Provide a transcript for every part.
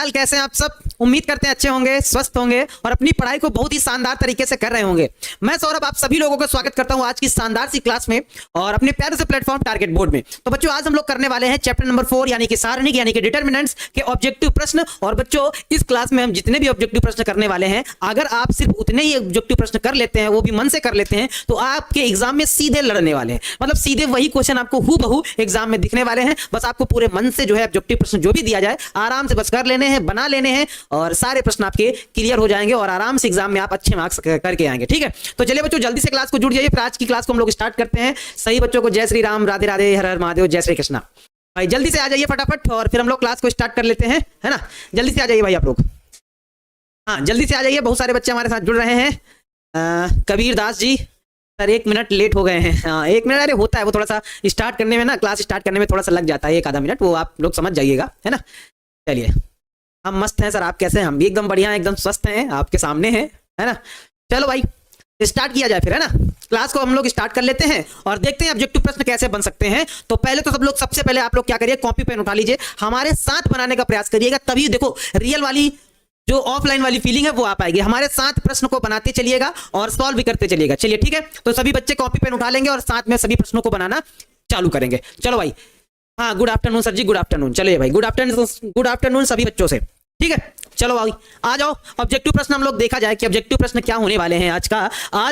हाल, कैसे हैं आप सब? उम्मीद करते हैं अच्छे होंगे, स्वस्थ होंगे और अपनी पढ़ाई को बहुत ही शानदार तरीके से कर रहे होंगे। मैं सौरभ आप सभी लोगों का स्वागत करता हूं आज की शानदार सी क्लास में और अपने प्यारे से प्लेटफॉर्म टारगेट बोर्ड में। तो बच्चों आज हम लोग करने वाले हैं चैप्टर नंबर 4 यानी कि सारणिक यानी कि डिटरमिनेंट्स के ऑब्जेक्टिव प्रश्न। और बच्चों इस क्लास में हम जितने भी ऑब्जेक्टिव प्रश्न करने वाले हैं, अगर आप सिर्फ उतने ही ऑब्जेक्टिव प्रश्न कर लेते हैं, वो भी मन से कर लेते हैं, तो आपके एग्जाम में सीधे लड़ने वाले हैं। मतलब सीधे वही क्वेश्चन आपको हूबहू एग्जाम में दिखने वाले हैं। बस आपको पूरे मन से जो है ऑब्जेक्टिव प्रश्न जो भी दिया जाए आराम से बस कर लेने हैं, बना लेने हैं और सारे प्रश्न आपके क्लियर हो जाएंगे और आराम से एग्जाम में आप अच्छे मार्क्स करके आएंगे। ठीक है, तो चलिए बच्चों जल्दी से क्लास को जुड़ जाइए। फिर आज की क्लास को हम लोग स्टार्ट करते हैं। सही बच्चों को जय श्री राम, राधे राधे, हर हर महादेव, जय श्री कृष्णा। भाई जल्दी से आ जाइए फटाफट और फिर हम लोग क्लास को स्टार्ट कर लेते हैं, है ना। जल्दी से आ जाइए भाई आप लोग, हाँ जल्दी से आ जाइए। बहुत सारे बच्चे हमारे साथ जुड़ रहे हैं। Kabir Das ji sir 1 minute late हो गए हैं। हाँ 1 मिनट, अरे होता है वो, थोड़ा सा स्टार्ट करने में ना, क्लास स्टार्ट करने में थोड़ा सा लग जाता है 1 आधा मिनट, वो आप लोग समझ जाइएगा, है ना। चलिए हम मस्त हैं सर, आप कैसे हैं? हम भी एकदम बढ़िया हैं, एकदम स्वस्थ हैं, आपके सामने हैं, है ना। चलो भाई स्टार्ट किया जाए फिर, है ना। क्लास को हम लोग स्टार्ट कर लेते हैं और देखते हैं ऑब्जेक्टिव प्रश्न कैसे बन सकते हैं। तो पहले तो सबसे पहले आप लोग क्या करिए, कॉपी पेन उठा लीजिए, हमारे साथ बनाने का प्रयास करिएगा, तभी देखो रियल वाली जो ऑफलाइन वाली फीलिंग है वो आ पाएगी। हमारे साथ प्रश्न को बनाते चलिएगा और सॉल्व भी करते चलिएगा। चलिए ठीक है, तो सभी बच्चे कॉपी पेन उठा लेंगे और साथ में सभी प्रश्नों को बनाना चालू करेंगे। चलो भाई, हाँ गुड आफ्टरनून सर जी, गुड आफ्टरनून। चलिए भाई गुड आफ्टरनून सभी बच्चों से, ठीक है। चलो भाई आ जाओ, ऑब्जेक्टिव प्रश्न हम लोग देखा जाए कि ऑब्जेक्टिव प्रश्न क्या होने वाले हैं। आज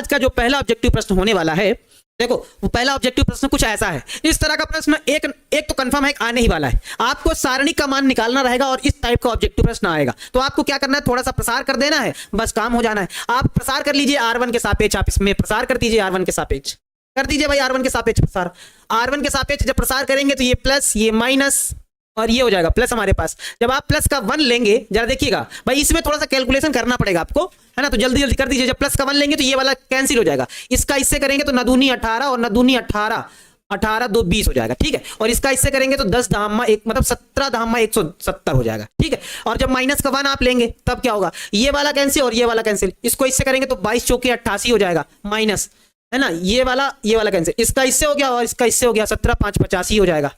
का जो पहला ऑब्जेक्टिव प्रश्न होने वाला है, देखो वो पहला ऑब्जेक्टिव प्रश्न कुछ ऐसा है। इस तरह का प्रश्न एक तो कंफर्म है आने ही वाला है। आपको सारणी का मान निकालना रहेगा और इस टाइप का ऑब्जेक्टिव प्रश्न आएगा। तो आपको क्या करना है, थोड़ा सा प्रसार कर देना है, बस काम हो जाना है। आप प्रसार कर लीजिए R1 के सापेक्ष, आप इसमें प्रसार कर दीजिए R1 के सापेक्ष, कर दीजिए भाई R1 के सापेक्ष प्रसार। R1 के सापेक्ष जब प्रसार करेंगे तो ये प्लस, ये माइनस और ये हो जाएगा प्लस हमारे पास। जब आप प्लस का 1 लेंगे, जरा देखिएगा भाई इसमें थोड़ा सा कैलकुलेशन करना पड़ेगा आपको, है ना, तो जल्दी जल्दी कर दीजिए। जब प्लस का 1 लेंगे तो ये वाला कैंसिल हो जाएगा, इसका इससे करेंगे तो न दूनी 18 और न दूनी 18, 18 2 20 हो जाएगा, ठीक है। और इसका इससे करेंगे तो 10 धामा 1 मतलब 17 धामा 170 हो जाएगा, ठीक है। और जब माइनस का 1 आप लेंगे तब क्या होगा, ये वाला कैंसिल और ये वाला कैंसिल, इसको इससे करेंगे तो 22 चौके 88 हो जाएगा, माइनस, है ना, ये वाला कैंसिल, इसका इससे हो गया और इसका इससे हो गया, 17 5 85 हो जाएगा।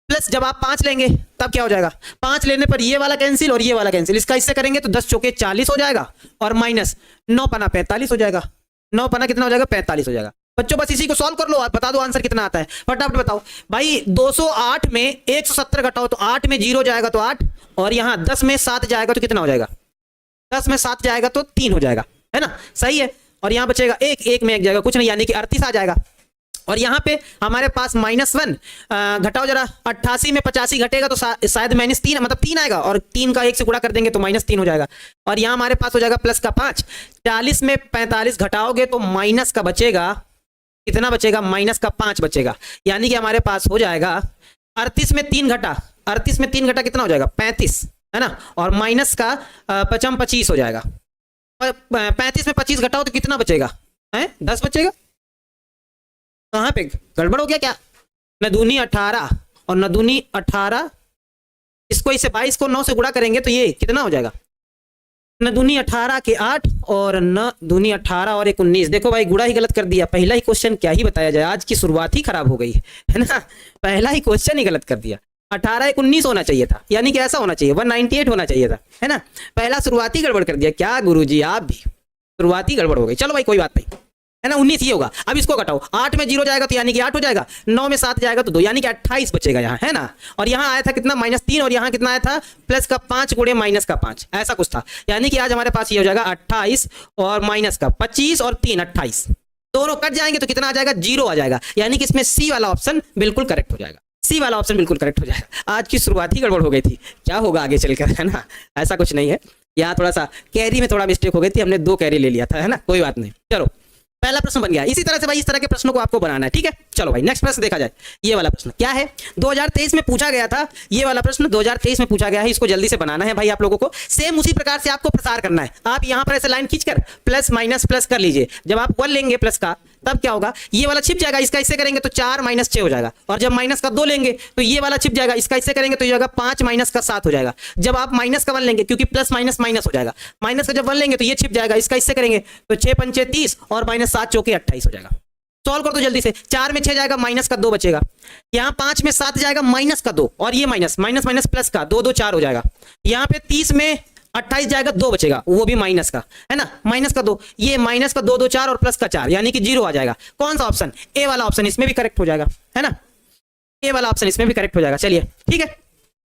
प्लस जब आप 5 लेंगे तब क्या हो जाएगा, 5 लेने पर ये वाला कैंसिल और ये वाला कैंसिल, इसका इससे करेंगे तो 10 चौके 40 हो जाएगा और माइनस 9 पना 45 हो जाएगा। 9 पना कितना हो जाएगा, 45 हो जाएगा। बच्चों बस इसी को सॉल्व कर लो और बता दो आंसर कितना आता है, फटाफट बताओ भाई। 208 में 170 घटाओ तो 8 में 0 जाएगा तो 8, और यहाँ 10 में 7 जाएगा तो कितना हो जाएगा, 10 में 7 जाएगा तो 3 हो जाएगा, है ना, सही है। और यहाँ बचेगा 1 में 1 जाएगा, कुछ नहीं, यानी कि 38 आ जाएगा। और यहाँ पे हमारे पास -1 घटाओ जरा, 88 में 85 घटेगा तो शायद -3 मतलब 3 आएगा, और 3 का 1 से गुणा कर देंगे तो -3 हो जाएगा। और यहाँ हमारे पास हो जाएगा प्लस का 5। 40 में 45 घटाओगे तो माइनस का बचेगा, कितना बचेगा, -5 बचेगा, यानी कि हमारे पास हो जाएगा 38 में 3 घटा, 38 में 3 घटा कितना हो जाएगा, 35, है ना, और माइनस का 25 हो जाएगा। 35 में 25 घटाओ तो कितना बचेगा, है 10 बचेगा। कहाँ पे गड़बड़ हो गया क्या, न दूनी 18 और न दूनी 18, इसको इसे 22 को 9 से गुणा करेंगे तो ये कितना हो जाएगा, न दूनी 18 के 8 और न दूनी 18 और 1 19। देखो भाई गुणा ही गलत कर दिया, पहला ही क्वेश्चन क्या ही बताया जाए, आज की शुरुआत ही खराब हो गई है ना, पहला ही क्वेश्चन ही गलत कर दिया। 18 1 19 होना चाहिए था, यानी कि ऐसा होना चाहिए 198 होना चाहिए था, है ना, पहला शुरुआती गड़बड़ कर दिया। क्या गुरुजी आप भी, शुरुआती गड़बड़ हो गई। चलो भाई कोई बात नहीं, है ना, 19 ही होगा। अब इसको घटाओ, 8 में 0 जाएगा तो यानी कि 8 हो जाएगा, 9 में 7 जाएगा तो 2, यानी कि 28 बचेगा यहाँ, है ना। और यहाँ आया था कितना, -3, और यहाँ कितना आया था, प्लस का 5 गुणे माइनस का 5, ऐसा कुछ था। यानी कि आज हमारे पास ये हो जाएगा 28 और माइनस का 25 और 3 28, दोनों कट जाएंगे तो कितना आ जाएगा, 0 आ जाएगा, यानी कि इसमें सी वाला ऑप्शन बिल्कुल करेक्ट हो जाएगा, सी वाला ऑप्शन बिल्कुल करेक्ट हो जाएगा। आज की शुरुआत ही गड़बड़ हो गई थी, क्या होगा आगे चलकर, है ना, ऐसा कुछ नहीं है। यहाँ थोड़ा सा कैरी में थोड़ा मिस्टेक हो गई थी, हमने 2 कैरी ले लिया था, है ना, कोई बात नहीं। चलो पहला प्रश्न बन गया। इसी तरह से भाई इस तरह के प्रश्नों को आपको बनाना है, ठीक है। चलो भाई नेक्स्ट प्रश्न देखा जाए। ये वाला प्रश्न क्या है, 2023 में पूछा गया था, ये वाला प्रश्न 2023 में पूछा गया है, इसको जल्दी से बनाना है भाई आप लोगों को। सेम उसी प्रकार से आपको प्रसार करना है। आप यहाँ पर ऐसे लाइन खींचकर प्लस माइनस प्लस कर लीजिए। जब आप 1 लेंगे प्लस का तब क्या होगा, ये वाला छिप जाएगा, इसका इससे करेंगे तो 4 - 6 हो जाएगा। और जब माइनस का 2 लेंगे तो ये वाला छिप जाएगा, इसका इससे करेंगे तो ये होगा 5 - का 7 हो जाएगा। जब आप माइनस का 1 लेंगे, क्योंकि प्लस माइनस माइनस हो जाएगा, माइनस का जब 1 लेंगे तो ये छिप जाएगा, इसका इससे करेंगे तो 6 × 5 = 30 और -7 × 4 = 28 हो जाएगा। सॉल्व कर दो जल्दी से। 4 में 6 जाएगा, माइनस का 2 बचेगा। यहाँ 5 में 7 जाएगा, माइनस का 2, और ये माइनस माइनस माइनस प्लस का 2 2 4 हो जाएगा। यहाँ पे 30 में 28 जाएगा, 2 बचेगा, वो भी माइनस का है ना, माइनस का 2, ये माइनस का 2 2 4 और प्लस का 4, यानी कि 0 आ जाएगा। कौन सा ऑप्शन? ए वाला ऑप्शन, इसमें भी करेक्ट हो जाएगा, है ना, ए वाला ऑप्शन इसमें भी करेक्ट हो जाएगा। चलिए ठीक है।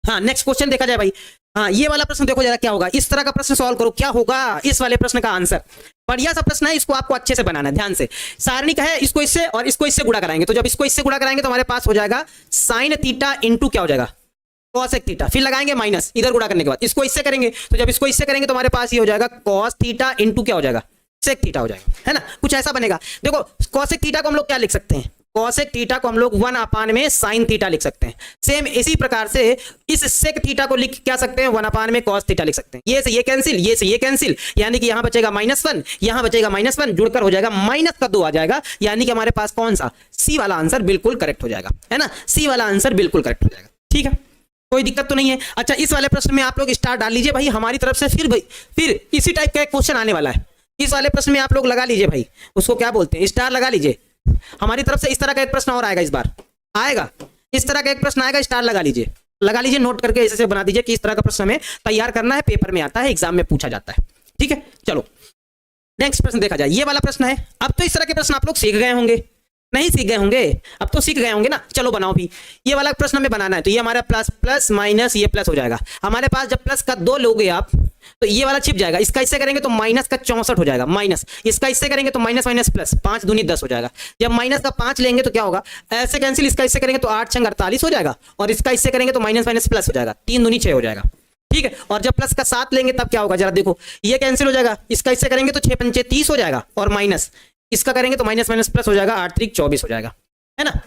हाँ नेक्स्ट क्वेश्चन देखा जाए भाई। हाँ ये वाला प्रश्न देखो जरा क्या होगा, इस तरह का प्रश्न सॉल्व करो, क्या होगा इस वाले प्रश्न का आंसर। बढ़िया सा प्रश्न है, इसको आपको अच्छे से बनाना है, ध्यान से। सारणी का है, इसको इससे और इसको इससे गुणा कराएंगे, तो जब इसको इससे गुणा कराएंगे तो हमारे पास हो जाएगा साइन थीटा इंटू क्या हो जाएगा, कॉसेक थीटा, फिर लगाएंगे माइनस इधर गुणा करने के बाद, इसको इससे करेंगे, तो जब इसको इससे करेंगे तो हमारे पास ये हो जाएगा कॉस थीटा इंटू क्या हो जाएगा, सेक थीटा हो जाएगा, है ना, कुछ ऐसा बनेगा। देखो कॉसेक थीटा को हम लोग क्या लिख सकते हैं, कॉसेक थीटा को हम लोग 1 अपान में साइन थीटा लिख सकते हैं। सेम इसी प्रकार से इस सेक थीटा को लिख क्या सकते हैं, 1 अपान में कॉस थीटा लिख सकते हैं। ये से ये कैंसिल, ये से ये कैंसिल, यानी कि यहां बचेगा -1, यहां बचेगा -1, जुड़कर हो जाएगा माइनस का 2 आ जाएगा, यानी कि हमारे पास कौन सा, सी वाला आंसर बिल्कुल करेक्ट हो जाएगा, है ना, सी वाला आंसर बिल्कुल करेक्ट हो जाएगा। ठीक है, कोई दिक्कत तो नहीं है। अच्छा इस वाले प्रश्न में आप लोग स्टार डाल लीजिए भाई हमारी तरफ से, फिर इसी टाइप का एक क्वेश्चन आने वाला है, इस वाले प्रश्न में आप लोग लगा लीजिए भाई, उसको क्या बोलते हैं, स्टार लगा लीजिए हमारी तरफ से। इस तरह का एक प्रश्न और आएगा, इस बार आएगा, इस तरह का एक प्रश्न आएगा, स्टार लगा लीजिए, नोट करके ऐसे बना दीजिए कि इस तरह का प्रश्न हमें तैयार करना है, पेपर में आता है, एग्जाम में पूछा जाता है। ठीक है, चलो नेक्स्ट प्रश्न देखा जाए, ये वाला प्रश्न है। अब तो इस तरह के प्रश्न आप लोग सीख गए होंगे, नहीं सीख गए होंगे, अब तो सीख गए होंगे ना। चलो बनाओ भी, ये वाला प्रश्न हमें बनाना है, तो ये हमारा प्लस प्लस माइनस ये प्लस हो जाएगा हमारे पास। जब प्लस का 2 लोगे आप तो ये वाला छिप जाएगा, इसका इससे करेंगे तो माइनस का 64 हो जाएगा, माइनस इसका इससे करेंगे तो माइनस माइनस प्लस, 5 दूनी 10 हो जाएगा। जब माइनस का 5 लेंगे तो क्या होगा, ऐसे कैंसिल, इसका इससे करेंगे तो 8 छंग 48 हो जाएगा, और इसका इससे करेंगे तो माइनस माइनस प्लस हो जाएगा, 3 दूनी 6 हो जाएगा। ठीक है, और जब प्लस का 7 लेंगे तब क्या होगा, जरा देखो, ये कैंसिल हो जाएगा, इसका इससे करेंगे तो 6 पंचे 30 हो जाएगा, और माइनस इसका करेंगे तो माइनस माइनस प्लस हो जाएगा, 8 त्रिक 24 हो जाएगा, है ना।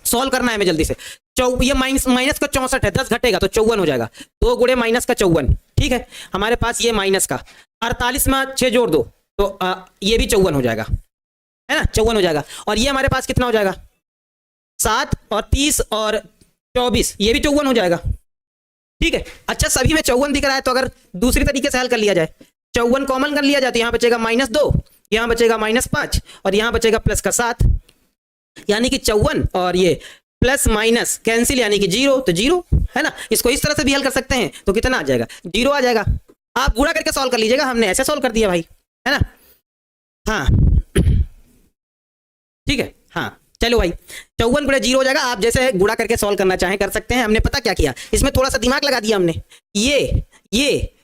सॉल्व करना है हमें जल्दी से। ये माइनस का 64 है, 10 घटेगा तो 54 हो जाएगा, 2 गुणे माइनस का 54। ठीक है, हमारे पास ये माइनस का 48 में 6 जोड़ दो तो ये भी 54 हो जाएगा, है ना, 54 हो जाएगा। और ये हमारे पास कितना हो जाएगा, 7 और 30 और 24, ये भी 54 हो जाएगा। ठीक है, अच्छा सभी में 54 दिख रहा है, तो अगर दूसरी तरीके से हल कर लिया जाए, 54 कॉमन कर लिया जाए तो यहाँ बचेगा -2, यहाँ बचेगा -5, और यहाँ बचेगा प्लस का 7, यानी कि 54 और ये प्लस माइनस कैंसिल, यानी कि 0, तो 0, है ना। इसको इस तरह से भी हल कर सकते हैं, तो कितना आ जाएगा, 0 आ जाएगा। आप गुणा करके सॉल्व कर लीजिएगा, हमने ऐसे सॉल्व कर दिया भाई, है ना। हाँ ठीक है, हाँ चलो भाई, 54 गुणे 0 हो जाएगा। आप जैसे गुणा करके सॉल्व करना चाहें कर सकते हैं। हमने पता क्या किया, इसमें थोड़ा सा दिमाग लगा दिया हमने,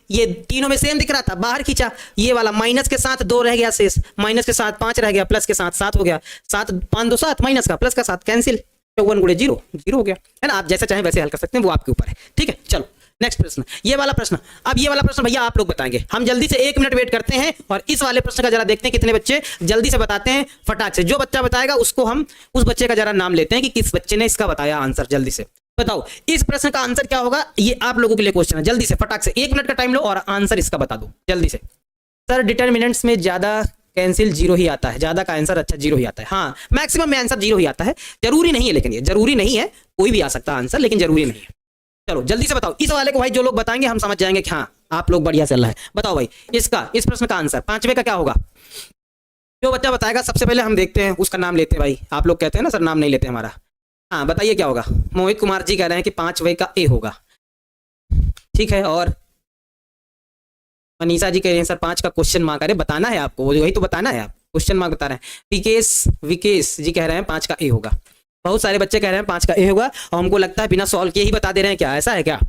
ये तीनों में सेम दिख रहा था, बाहर खींचा, ये वाला माइनस के साथ 2 रह गया शेष, माइनस के साथ 5 रह गया, प्लस के साथ 7 हो गया, 7 5 2 7, माइनस का प्लस का 7 कैंसिल, 54 गुणे 0 0 हो गया, है ना। आप जैसे चाहें वैसे हल कर सकते हैं, वो आपके ऊपर है। ठीक है, चलो नेक्स्ट प्रश्न, ये वाला प्रश्न। अब ये वाला प्रश्न भैया आप लोग बताएंगे, हम जल्दी से 1 मिनट वेट करते हैं, और इस वाले प्रश्न का जरा देखते हैं कितने बच्चे जल्दी से बताते हैं फटाक से। जो बच्चा बताएगा उसको हम उस बच्चे का जरा नाम लेते हैं कि किस बच्चे ने इसका बताया आंसर। जल्दी से बताओ इस प्रश्न का आंसर क्या होगा, ये आप लोगों के लिए क्वेश्चन है। जल्दी से फटाक से 1 मिनट का टाइम लो और आंसर इसका बता दो जल्दी से। सर डिटर्मिनेंट्स में ज्यादा कैंसिल 0 ही आता है, ज्यादा का आंसर अच्छा 0 ही आता है। हाँ मैक्सिमम में आंसर 0 ही आता है, जरूरी नहीं है, लेकिन ये जरूरी नहीं है, कोई भी आ सकता है आंसर, लेकिन जरूरी नहीं है। चलो जल्दी से बताओ इस वाले को भाई, जो लोग बताएंगे हम समझ जाएंगे कि हाँ आप लोग बढ़िया चल रहा है। बताओ भाई इसका, इस प्रश्न का आंसर 5वें का क्या होगा। जो बच्चा बताएगा सबसे पहले हम देखते हैं, उसका नाम लेते हैं भाई। आप लोग कहते हैं ना सर नाम नहीं लेते हमारा, हाँ बताइए क्या होगा। मोहित कुमार जी कह रहे हैं कि 5वें का ए होगा, ठीक है। और मनीषा जी कह रहे हैं सर 5 का क्वेश्चन मार्क, अरे बताना है आपको, वही तो बताना है, आप क्वेश्चन मार्क बता रहे हैं। विकेश जी कह रहे हैं 5 का ए होगा। बहुत सारे बच्चे कह रहे हैं 5 का ए होगा, और हमको लगता है बिना सॉल्व किए ही बता दे रहे हैं, क्या ऐसा है क्या।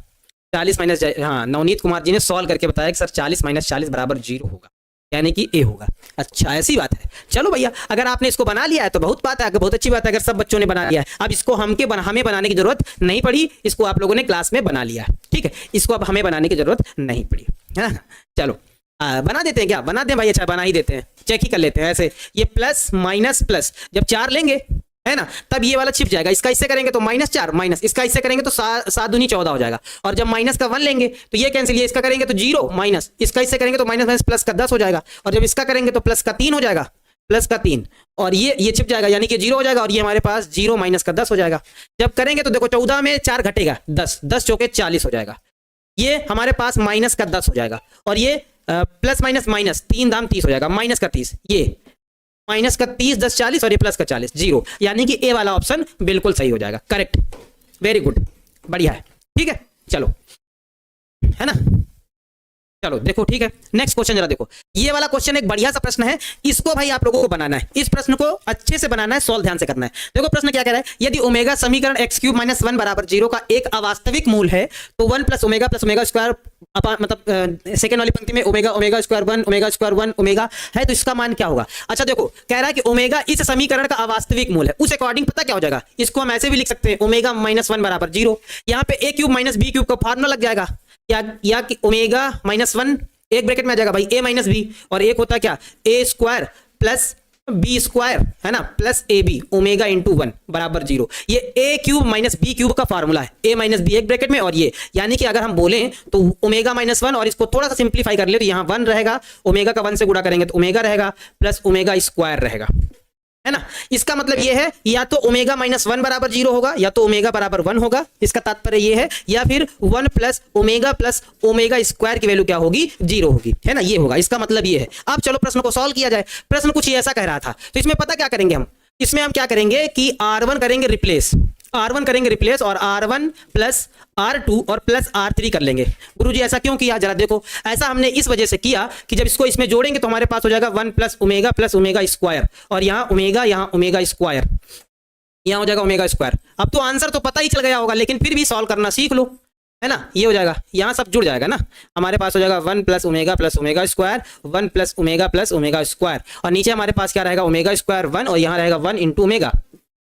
40 माइनस, हाँ नवनीत कुमार जी ने सॉल्व करके बताया कि सर 40 माइनस 40 बराबर 0 होगा, यानी कि ए होगा। अच्छा ऐसी बात है, चलो भैया अगर आपने इसको बना लिया है तो बहुत बात है, बहुत अच्छी बात है। अगर सब बच्चों ने बना लिया है, अब इसको हमें बनाने की जरूरत नहीं पड़ी, इसको आप लोगों ने क्लास में बना लिया है, ठीक है। इसको अब हमें बनाने की जरूरत नहीं पड़ी, है ना। चलो बना देते हैं क्या, बना दें भाई, अच्छा बना ही देते हैं, चेक ही कर लेते हैं ऐसे। ये प्लस माइनस प्लस, जब 4 लेंगे है ना, तब ये वाला छिप जाएगा, इसका इससे करेंगे तो -4, माइनस इसका इससे करेंगे तो 7 दूनी 14 हो जाएगा। और जब माइनस का 1 लेंगे तो ये कैंसिल, ये इसका करेंगे तो 0, माइनस इसका इससे करेंगे तो माइनस प्लस का 10 हो जाएगा। और जब इसका करेंगे तो प्लस का 3 हो जाएगा, प्लस का 3, और ये छिप जाएगा, यानी कि 0 हो जाएगा। और ये हमारे पास 0 माइनस का 10 हो जाएगा। जब करेंगे तो देखो 14 में 4 घटेगा, 10 10 चौके 40 हो जाएगा। ये हमारे पास माइनस का 10 हो जाएगा, और ये प्लस माइनस माइनस 3 दाम 30 हो जाएगा, माइनस का 30, ये माइनस का 30, 10 40 और ये प्लस का 40, 0, यानी कि ए वाला ऑप्शन बिल्कुल सही हो जाएगा, करेक्ट, वेरी गुड, बढ़िया है, ठीक है, चलो, है ना, चलो देखो, ठीक है, नेक्स्ट क्वेश्चन जरा देखो, ये वाला क्वेश्चन एक बढ़िया सा प्रश्न है, इसको भाई आप लोगों को बनाना है, इस प्रश्न को अच्छे से बनाना है, सॉल्व ध्यान से करना है। देखो प्रश्न क्या कह रहा है, यदि ओमेगा समीकरण एक्स क्यूब माइनस 1 बराबर 0 का एक अवास्तविक मूल है तो 1 प्लस ओमेगा स्क्वायर, मतलब सेकंड वाली पंक्ति में ओमेगा स्क्वायर 1 ओमेगा है, तो इसका मान क्या होगा। अच्छा देखो, कह रहा है कि ओमेगा इस समीकरण का अवास्तविक मूल है, उस अकॉर्डिंग पता क्या हो जाएगा, इसको हम ऐसे भी लिख सकते हैं, ओमेगा माइनस 1 बराबर 0, यहाँ पे ए क्यूब माइनस बी क्यूब का फॉर्मूला लग जाएगा, या कि ओमेगा माइनस 1 एक ब्रैकेट में आ जाएगा भाई ए माइनस बी, और एक होता क्या, a square plus b square, है ना, plus a b, omega into 1 बराबर 0, ये a cube minus b cube का फार्मूला है, ए माइनस बी एक ब्रैकेट में और ये, यानी कि अगर हम बोलें तो ओमेगा माइनस 1 और इसको थोड़ा सा सिंप्लीफाई कर ले तो यहाँ 1 रहेगा, ओमेगा का 1 से गुणा करेंगे तो ओमेगा रहेगा, प्लस ओमेगा स्क्वायर रहेगा, है ना। इसका मतलब ये है या तो ओमेगा माइनस 1 बराबर 0 होगा या तो ओमेगा बराबर 1 होगा, इसका तात्पर्य ये है, या फिर 1 प्लस ओमेगा स्क्वायर की वैल्यू क्या होगी, 0 होगी, है ना, ये होगा, इसका मतलब ये है। अब चलो प्रश्न को सॉल्व किया जाए। प्रश्न कुछ ऐसा कह रहा था, तो इसमें पता क्या करेंगे हम, इसमें हम क्या करेंगे कि R1 करेंगे रिप्लेस और R1 प्लस R2 और प्लस R3 कर लेंगे। गुरुजी ऐसा क्यों किया, जरा देखो, ऐसा हमने इस वजह से किया कि जब इसको इसमें जोड़ेंगे तो हमारे पास हो जाएगा 1 प्लस ओमेगा स्क्वायर, और यहाँ ओमेगा स्क्वायर, यहाँ हो जाएगा ओमेगा स्क्वायर। अब तो आंसर तो पता ही चल गया होगा, लेकिन फिर भी सॉल्व करना सीख लो, है ना, ये हो जाएगा, यहाँ सब जुड़ जाएगा ना, हमारे पास हो जाएगा 1 plus omega square, 1 plus omega square, और नीचे हमारे पास क्या रहेगा, ओमेगा स्क्वायर 1, और यहाँ रहेगा 1 इंटू ओमेगा,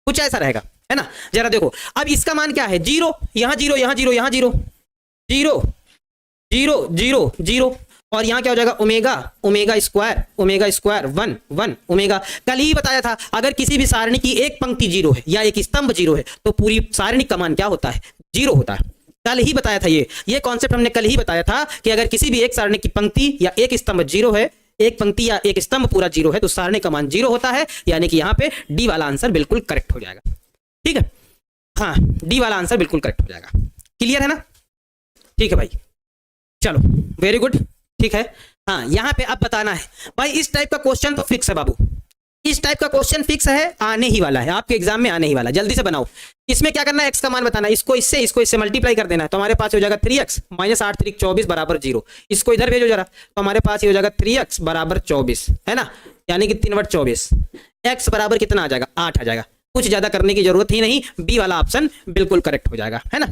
कुछ ऐसा रहेगा, है ना। जरा देखो, अब इसका मान क्या है, 0, यहाँ 0, यहाँ 0, यहाँ 0, 0 0 0 0, और यहाँ क्या हो जाएगा, ओमेगा स्क्वायर 1 1 ओमेगा। कल ही बताया था, अगर किसी भी सारणी की एक पंक्ति 0 है या एक स्तंभ 0 है तो पूरी सारणी का मान क्या होता है, 0 होता है। कल ही बताया था ये कॉन्सेप्ट हमने कल ही बताया था कि अगर किसी भी एक सारणी की पंक्ति या एक स्तंभ 0 है, एक पंक्ति या एक स्तंभ पूरा 0 है तो सारणी का मान 0 होता है, यानी कि यहाँ पे डी वाला आंसर बिल्कुल करेक्ट हो जाएगा, ठीक है, हाँ, डी वाला आंसर बिल्कुल करेक्ट हो जाएगा। क्लियर है ना, ठीक है भाई, चलो वेरी गुड, ठीक है। हाँ, यहाँ पे अब बताना है भाई, इस टाइप का क्वेश्चन तो फिक्स है बाबू, इस टाइप का क्वेश्चन फिक्स है, आने ही वाला है, आपके एग्जाम में आने ही वाला है, जल्दी से बनाओ। इसमें क्या करना है, एक्स का मान बताना है, इसको इससे मल्टीप्लाई कर देना है, तो हमारे पास हो जाएगा 3x माइनस 8 3 24 बराबर 0, इसको इधर भेजो जरा, तो हमारे पास ये हो जाएगा 3x बराबर 24, है ना, यानी कि 3 बट 24, x बराबर कितना आ जाएगा, 8 आ जाएगा, कुछ ज्यादा करने की जरूरत ही नहीं, बी वाला ऑप्शन बिल्कुल करेक्ट हो जाएगा, है ना,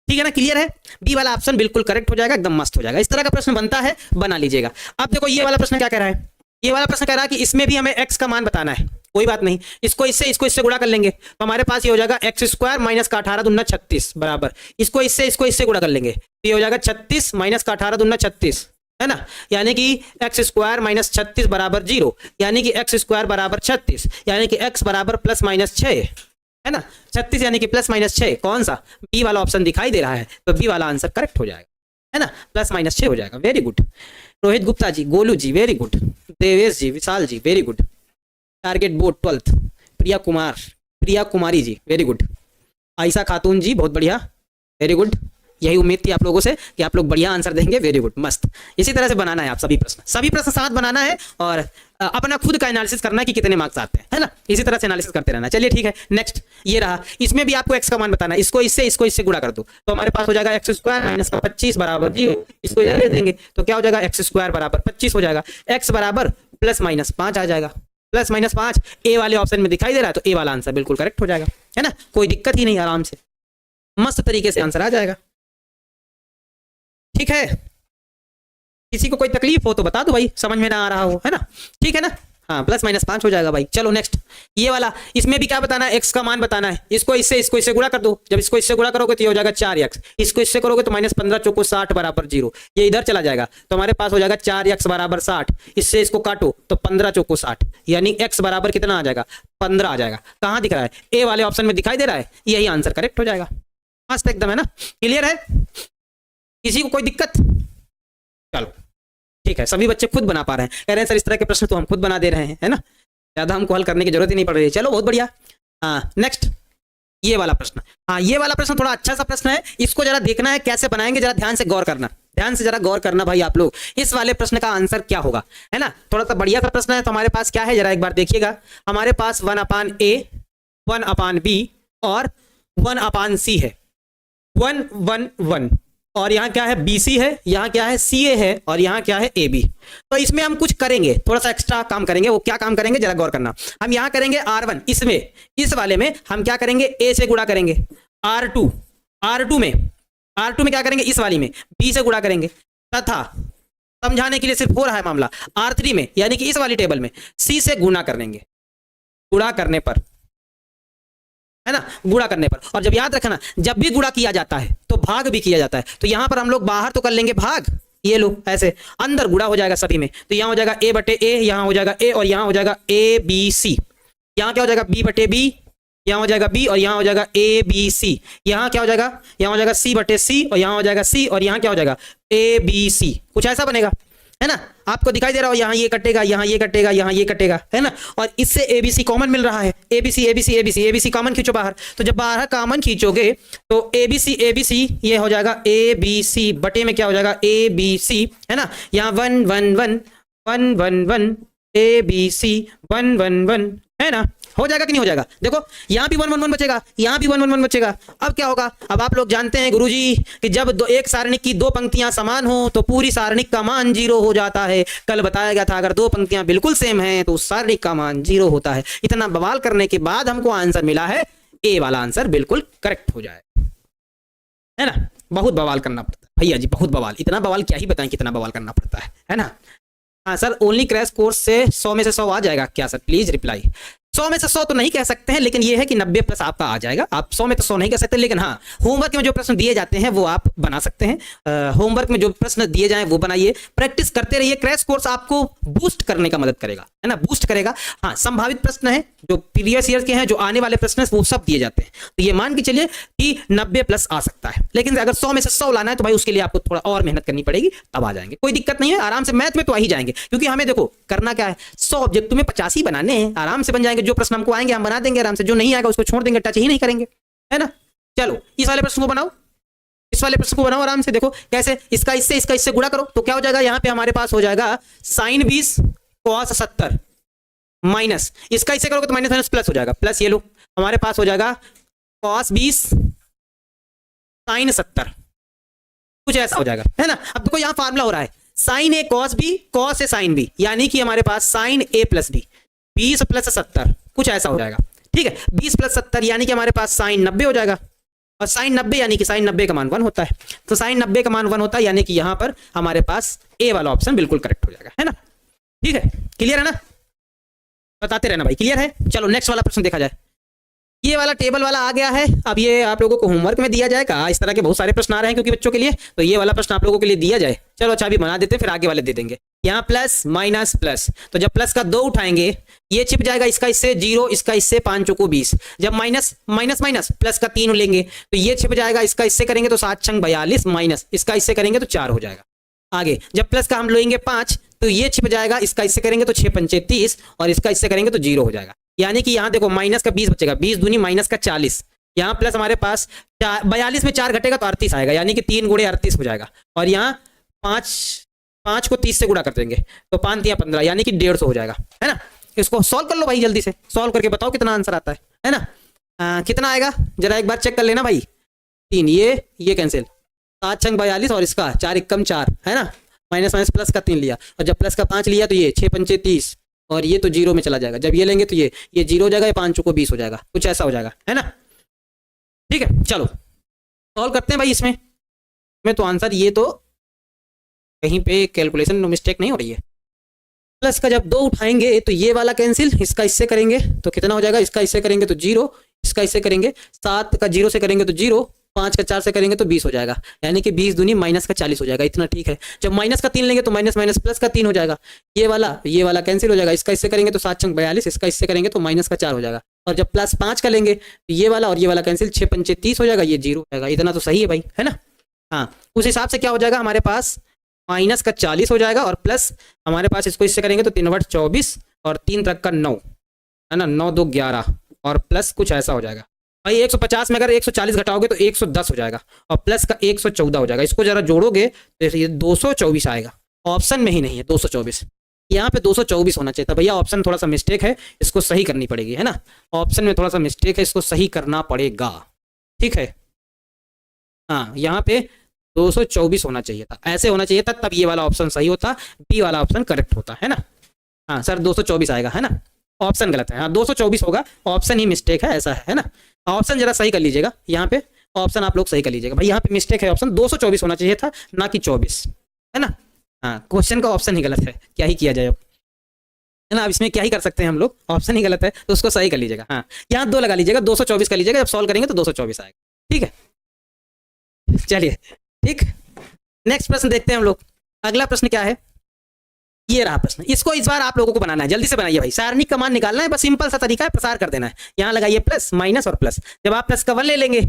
ठीक है ना, क्लियर है, बी वाला ऑप्शन बिल्कुल करेक्ट हो जाएगा, एकदम मस्त हो जाएगा। इस तरह का प्रश्न बनता है, बना लीजिएगा। अब देखो ये वाला प्रश्न क्या कह रहा है, ये वाला प्रश्न कह रहा है कि इसमें भी हमें x का मान बताना है, कोई बात नहीं, इसको इससे गुणा कर लेंगे तो हमारे पास ये हो जाएगा एक्स स्क्वायर माइनस का 18 दूना 36 बराबर, इसको इससे गुणा कर लेंगे तो ये हो जाएगा 36 माइनस का 18 दूना 36, है ना, यानी कि एक्स स्क्वायर माइनस 36 बराबर 0, यानी कि एक्स स्क्वायर बराबर 36, यानी कि x बराबर प्लस माइनस 6, है ना, 36 यानी कि प्लस माइनस 6, कौन सा, बी वाला ऑप्शन दिखाई दे रहा है, तो बी वाला आंसर करेक्ट हो जाएगा, है ना, प्लस माइनस 6 हो जाएगा, very good. Rohit Gupta ji, Golu ji very good, Devesh ji, Vishal ji very good, target board 12th, Priya Kumari ji very good, Ayesha Khatoon ji बहुत बढ़िया, वेरी गुड, यही उम्मीद थी आप लोगों से कि आप लोग बढ़िया आंसर देंगे, वेरी गुड, मस्त। इसी तरह से बनाना है, आप सभी प्रश्न साथ बनाना है और अपना खुद का एनालिसिस करना है कि कितने मार्क्स आते हैं, है ना, इसी तरह से एनालिसिस करते रहना। चलिए ठीक है, नेक्स्ट ये रहा, इसमें भी आपको x का मान बताना है, इसको इससे गुणा कर दो तो हमारे पास हो जाएगा एक्स स्क्वायर माइनस 25 बराबर 0, इसको इधर देंगे तो क्या हो जाएगा, एक्स स्क्वायर बराबर 25 हो जाएगा, x बराबर प्लस माइनस 5 आ जाएगा, प्लस माइनस 5 ए वाले ऑप्शन में दिखाई दे रहा है, तो ए वाला आंसर बिल्कुल करेक्ट हो जाएगा, है ना, कोई दिक्कत ही नहीं, आराम से मस्त तरीके से आंसर आ जाएगा, ठीक है। किसी को कोई तकलीफ हो तो बता दो भाई, समझ में ना आ रहा हो, है ना, ठीक है ना, हाँ, प्लस माइनस 5 हो जाएगा भाई। चलो नेक्स्ट ये वाला, इसमें भी क्या बताना है, x का मान बताना है, इसको इससे गुणा कर दो, जब इसको इससे गुणा करोगे तो ये हो जाएगा 4x, इसको इससे करोगे तो माइनस 15 चौको 60 बराबर 0, ये इधर चला जाएगा तो हमारे पास हो जाएगा 4x बराबर 60, इससे इसको काटो तो 15 चौको 60, यानी x बराबर कितना आ जाएगा, 15 आ जाएगा। कहाँ दिख रहा है, ए वाले ऑप्शन में दिखाई दे रहा है, यही आंसर करेक्ट हो जाएगा, मस्त एकदम, है ना, क्लियर है, किसी को कोई दिक्कत, चलो ठीक है, सभी बच्चे खुद बना पा रहे हैं, कह रहे हैं सर इस तरह के प्रश्न तो हम खुद बना दे रहे हैं, है ना, ज्यादा हमको हल करने की जरूरत ही नहीं पड़ रही है, चलो बहुत बढ़िया। हाँ नेक्स्ट ये वाला प्रश्न, हाँ ये वाला प्रश्न थोड़ा अच्छा सा प्रश्न है, इसको जरा देखना है कैसे बनाएंगे, जरा ध्यान से गौर करना। ध्यान से जरा गौर करना भाई आप लोग, इस वाले प्रश्न का आंसर क्या होगा, है ना। थोड़ा सा बढ़िया सा प्रश्न है। तो हमारे पास क्या है जरा एक बार देखिएगा, हमारे पास 1/a 1/b और 1/c है, 1 1 1, और यहाँ क्या है BC है, यहाँ क्या है CA है, और यहाँ क्या है AB। तो इसमें हम कुछ करेंगे, थोड़ा सा एक्स्ट्रा काम करेंगे। वो क्या काम करेंगे जरा गौर करना। हम यहाँ करेंगे R1, इसमें इस वाले में हम क्या करेंगे, A से गुणा करेंगे। R2 में क्या करेंगे, इस वाली में B से गुणा करेंगे, तथा समझाने के लिए सिर्फ हो रहा है मामला, R3 में यानी कि इस वाली टेबल में C से गुणा करेंगे, गुणा करने पर, है ना, गुणा करने पर। और जब याद रखना, जब भी गुणा किया जाता है तो भाग भी किया जाता है। तो यहां पर हम लोग बाहर तो कर लेंगे भाग, ये लो ऐसे, अंदर गुणा हो जाएगा सभी में। तो यहां हो जाएगा A/A, यहां हो जाएगा A, और यहां हो जाएगा ABC। यहां क्या हो जाएगा B/B, यहां हो जाएगा B, और यहां हो जाएगा ABC। यहां क्या हो जाएगा, यहां हो जाएगा C/C, और यहां हो जाएगा C, और यहां क्या हो जाएगा ABC। कुछ ऐसा बनेगा, है ना। आपको दिखाई दे रहा हो, यहाँ ये कटेगा, यहाँ ये कटेगा, यहाँ ये कटेगा, है ना। और इससे ABC कॉमन मिल रहा है, ABC कॉमन खींचो बाहर। तो जब बाहर कॉमन खींचोगे तो ABC ये हो जाएगा ABC बटे में क्या हो जाएगा ABC, है ना। यहाँ 1 1 1 1 1 1 ABC 1 1 1, है ना। हो जाएगा कि नहीं हो जाएगा। देखो यहाँ भी 1 1 1 बचेगा, यहाँ भी 1 1 1 बचेगा। अब क्या होगा, अब आप लोग जानते हैं गुरुजी कि जब एक सारणिक की दो पंक्तियां समान हो तो पूरी सारणिक का मान 0 हो जाता है। कल बताया गया था अगर दो पंक्तियां बिल्कुल सेम हैं तो उस सारणिक का मान 0 होता है। इतना बवाल करने के बाद हमको आंसर मिला है, ए वाला आंसर बिल्कुल करेक्ट हो जाए, है ना। बहुत बवाल करना पड़ता है भैया जी, बहुत बवाल। इतना बवाल क्या ही बताएं कितना बवाल करना पड़ता है ना। हाँ सर, ओनली क्रैश कोर्स से 100 में से 100 आ जाएगा क्या सर, प्लीज रिप्लाई। 100 में से 100 तो नहीं कह सकते हैं, लेकिन ये है कि 90 प्लस आपका आ जाएगा। आप 100 में तो 100 नहीं कह सकते, लेकिन हाँ होमवर्क में जो प्रश्न दिए जाते हैं वो आप बना सकते हैं। होमवर्क में जो प्रश्न दिए जाएं वो बनाइए, प्रैक्टिस करते रहिए। क्रैश कोर्स आपको बूस्ट करने का मदद करेगा, है ना, बूस्ट करेगा। हाँ, संभावित प्रश्न है जो प्रीवियस ईयर के हैं, जो आने वाले प्रश्न है वो सब दिए जाते हैं। तो ये मान के चलिए कि 90 प्लस आ सकता है, लेकिन अगर 100 में से 100 लाना है तो भाई उसके लिए आपको थोड़ा और मेहनत करनी पड़ेगी, तब आ जाएंगे। कोई दिक्कत नहीं है, आराम से मैथ में तो आ ही जाएंगे, क्योंकि हमें देखो करना क्या है, 100 ऑब्जेक्ट तुम्हें 50 ही बनाने हैं, आराम से बन जाएंगे। जो प्रश्न हमको आएंगे हम बना देंगे आराम से, जो नहीं आएगा उसको छोड़ देंगे, टच ही नहीं करेंगे, है ना। चलो इस वाले प्रश्न को बनाओ, इस वाले प्रश्न को बनाओ आराम से। देखो कैसे, इसका इससे गुणा करो तो क्या हो जाएगा, यहां पे हमारे पास हो जाएगा sin 20 cos 70 माइनस, इसका इससे करोगे तो माइनस माइनस प्लस हो जाएगा, प्लस ये लो हमारे पास हो जाएगा cos 20 sin 70, कुछ ऐसा हो जाएगा, है ना। अब देखो यहां फार्मूला हो रहा है sin A cos B cos A sin B, यानी कि हमारे पास sin A plus B 20 plus 70, कुछ ऐसा हो जाएगा, ठीक है। 20 प्लस 70 यानी कि हमारे पास sin 90 हो जाएगा, और sin 90 यानी कि sin 90 का मान 1 होता है। तो sin 90 का मान 1 होता है, यानी कि यहां पर हमारे पास ए वाला ऑप्शन बिल्कुल करेक्ट हो जाएगा, है ना। ठीक है, क्लियर है ना, बताते रहना भाई, क्लियर है। चलो नेक्स्ट वाला प्रश्न देखा जाए। ये वाला टेबल वाला आ गया है, अब ये आप लोगों को होमवर्क में दिया जाएगा। इस तरह के बहुत सारे प्रश्न आ रहे हैं क्योंकि बच्चों के लिए, तो ये वाला प्रश्न आप लोगों के लिए दिया जाए। चलो अच्छा अभी बना देते हैं, फिर आगे वाले दे देंगे। यहाँ प्लस माइनस प्लस, तो जब प्लस का 2 उठाएंगे ये छिप जाएगा, इसका इससे 0, इसका इससे 5 चौको 20। जब माइनस माइनस माइनस प्लस का 3 लेंगे तो ये छिप जाएगा, इसका इससे करेंगे तो 7 छंग 42 माइनस, इसका इससे करेंगे तो 4 हो जाएगा। आगे जब प्लस का हम लेंगे 5 तो ये छिप जाएगा, इसका इससे करेंगे तो 6 पंचे 30, और इसका इससे करेंगे तो 0 हो जाएगा। यानी कि यहाँ देखो माइनस का 20 बचेगा, 20 दूनी माइनस का 40, यहाँ प्लस हमारे पास 42 में 4 घटेगा तो 38 आएगा, यानी कि 3 गुणे 38 हो जाएगा। और यहाँ 5 को 30 से गुणा कर देंगे तो 5 या 15, यानी कि 150 हो जाएगा, है ना। इसको सॉल्व कर लो भाई, जल्दी से सॉल्व करके बताओ कितना आंसर आता है ना। कितना आएगा जरा एक बार चेक कर लेना भाई। 3 ये कैंसिल, 7 छंग 42, और इसका 4 एकम 4, है ना, माइनस माइनस प्लस का 3 लिया, और जब प्लस का 5 लिया तो ये 6 पंचे 30, और ये तो 0 में चला जाएगा। जब ये लेंगे तो ये 0 हो जाएगा, ये 5 चौको 20 हो जाएगा, कुछ ऐसा हो जाएगा, है ना। ठीक है, चलो सॉल्व करते हैं भाई। इसमें तो आंसर ये तो कहीं पे कैलकुलेशन में मिस्टेक नहीं हो रही है। प्लस का जब 2 उठाएंगे तो ये वाला कैंसिल, इसका इससे करेंगे तो कितना हो जाएगा, इसका इससे करेंगे तो 0, इसका इससे करेंगे 7 का 0 से करेंगे तो 0, 5 का 4 से करेंगे तो 20 हो जाएगा, यानी कि 20 दूनी माइनस का 40 हो जाएगा। इतना ठीक है। जब माइनस का 3 लेंगे तो माइनस माइनस प्लस का 3 हो जाएगा, ये वाला कैंसिल हो जाएगा, इसका इससे करेंगे तो 7 छंग 42, इसका इससे करेंगे तो माइनस का 4 हो जाएगा। और जब प्लस 5 का लेंगे तो ये वाला और ये वाला कैंसिल, 6 पंचे 30 हो जाएगा, ये 0 हो जाएगा। इतना तो सही है भाई, है ना। हाँ, उस हिसाब से क्या हो जाएगा, हमारे पास माइनस का 40 हो जाएगा, और प्लस हमारे पास इसको इससे करेंगे तो 3 बट 24, और 3 तक का 9, है ना, 9 2 11, और प्लस कुछ ऐसा हो जाएगा, भाई 150 में अगर 140 घटाओगे तो 110 हो जाएगा और प्लस का 114 हो जाएगा। इसको जरा जोड़ोगे तो ये 224 आएगा। ऑप्शन में ही नहीं है 224, यहाँ पे 224 होना चाहिए था भैया। ऑप्शन थोड़ा सा मिस्टेक है, इसको सही करनी पड़ेगी, है ना। ऑप्शन में थोड़ा सा मिस्टेक है, इसको सही करना पड़ेगा, ठीक है। हाँ, यहाँ पे 224 होना चाहिए था, ऐसे होना चाहिए था, तब ये वाला ऑप्शन सही होता, बी वाला ऑप्शन करेक्ट होता, है ना। हाँ सर 224 आएगा, है ना। ऑप्शन गलत है, हाँ 224 होगा, ऑप्शन ही मिस्टेक है, ऐसा है ना। ऑप्शन जरा सही कर लीजिएगा, यहाँ पे ऑप्शन आप लोग सही कर लीजिएगा भाई, यहाँ पे मिस्टेक है, ऑप्शन 224 होना चाहिए था, ना कि 24, है ना। हाँ क्वेश्चन का ऑप्शन ही गलत है, क्या ही किया जाए अब, है ना। अब इसमें क्या ही कर सकते हैं हम लोग, ऑप्शन ही गलत है तो उसको सही कर लीजिएगा। हाँ यहाँ 2 लगा लीजिएगा, 224 कर लीजिएगा, जब सॉल्व करेंगे तो 224 आएगा, ठीक है। चलिए ठीक, नेक्स्ट प्रश्न देखते हैं हम लोग। अगला प्रश्न क्या है, ये रहा प्रश्न। इसको इस बार आप लोगों को बनाना है, जल्दी से बनाइए भाई। सारणिक का मान निकालना है, बस सिंपल सा तरीका है, प्रसार कर देना है। यहाँ लगाइए प्लस माइनस और प्लस, जब आप प्लस का 1 ले लेंगे,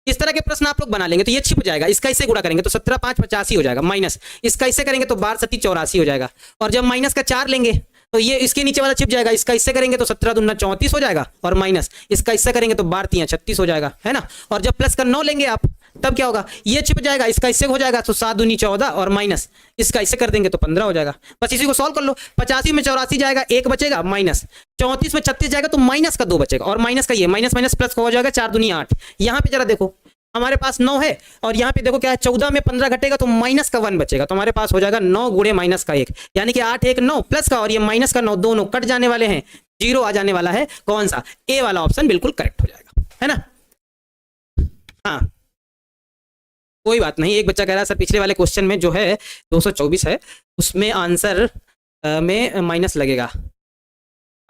इस तरह के प्रश्न आप लोग बना लेंगे तो ये छिप जाएगा। इसका इससे गुणा करेंगे तो 17 5 85 हो जाएगा, माइनस इसका इससे करेंगे तो 12 7 84 हो जाएगा। और जब माइनस का 4 लेंगे तो ये इसके नीचे वाला छिप जाएगा, इसका इससे करेंगे तो 17 दूना 34 हो जाएगा, और माइनस इसका इससे करेंगे तो 12 3 36 हो जाएगा, है ना। और जब प्लस का 9 लेंगे आप, तब क्या होगा, ये छिप जाएगा, इसका इससे हो जाएगा तो 7 दूनी 14, और माइनस इसका इससे कर देंगे तो 15 हो जाएगा। बस इसी को सॉल्व कर लो। 85 में 84 जाएगा, 1 बचेगा, माइनस 34 में 36 जाएगा तो माइनस का 2 बचेगा, और माइनस का ये माइनस माइनस प्लस का हो जाएगा, 4 दूनी 8। यहाँ पे जरा देखो हमारे पास 9 है, और यहाँ पे देखो क्या है, 14 में 15 घटेगा तो माइनस का 1 बचेगा, तो हमारे पास हो जाएगा 9 गुणे माइनस का 1, यानी कि 8 1 9 प्लस का और ये माइनस का 9 दोनों कट जाने वाले हैं, 0 आ जाने वाला है। कौन सा, ए वाला ऑप्शन बिल्कुल करेक्ट हो जाएगा, है ना। हाँ कोई बात नहीं, एक बच्चा कह रहा है सर पिछले वाले क्वेश्चन में जो है 224 है, उसमें आंसर में माइनस लगेगा,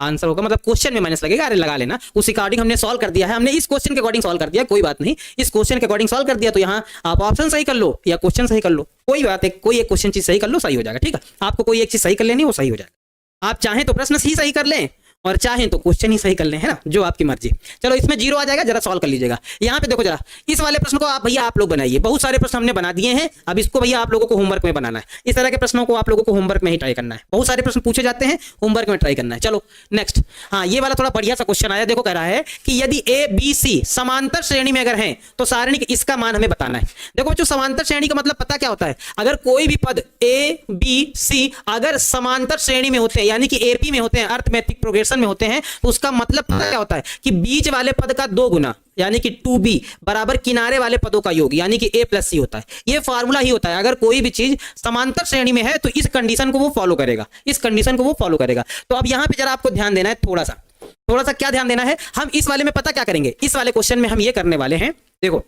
आंसर होगा मतलब क्वेश्चन में माइनस लगेगा। अरे लगा लेना, उस अकॉर्डिंग हमने सॉल्व कर दिया है, हमने इस क्वेश्चन के अकॉर्डिंग सॉल्व कर दिया, कोई बात नहीं, इस क्वेश्चन के अकॉर्डिंग सॉल्व कर दिया, तो यहाँ आप ऑप्शन सही कर लो या क्वेश्चन सही कर लो, कोई बात है, कोई एक क्वेश्चन चीज सही कर लो, सही हो जाएगा, ठीक है। आपको कोई एक चीज सही कर लेनी, वो सही हो जाएगा। आप चाहें तो प्रश्न ही सही कर लें, और चाहें तो क्वेश्चन ही सही कर लें, है ना, जो आपकी मर्जी। चलो इसमें 0 आ जाएगा, जरा सॉल्व कर लीजिएगा। यहाँ पे देखो जरा, इस वाले प्रश्न को आप भैया आप लोग बनाइए, बहुत सारे प्रश्न हमने बना दिए हैं, अब इसको भैया आप लोगों को होमवर्क में बनाना है। इस तरह के प्रश्नों को आप लोगों को होमवर्क में ही ट्राई करना है, बहुत सारे प्रश्न पूछे जाते हैं, होमवर्क में ट्राई करना है। चलो नेक्स्ट, हाँ ये वाला थोड़ा बढ़िया सा क्वेश्चन आया, देखो कह रहा है कि यदि ए बी सी समांतर श्रेणी में अगर है तो सारणी इसका मान हमें बताना है। देखो बच्चों, समांतर श्रेणी का मतलब पता क्या होता है, अगर कोई भी पद ए बी सी अगर समांतर श्रेणी में होते हैं, यानी कि एपी में होते हैं, अर्थमेटिक प्रोग्रेशन में होते हैं, तो उसका मतलब पता क्या होता है कि बीच वाले पद का 2 गुना, यानी कि 2b बराबर किनारे वाले पदों का योग, यानी कि a प्लस सी होता है। ये फार्मूला ही होता है, अगर कोई भी चीज समांतर श्रेणी में है तो इस कंडीशन को वो फॉलो करेगा, इस कंडीशन को वो फॉलो करेगा। तो अब यहां पे जरा आपको ध्यान देना है, थोड़ा सा क्या ध्यान देना है, हम इस वाले में पता क्या करेंगे, इस वाले क्वेश्चन में हम ये करने वाले हैं, देखो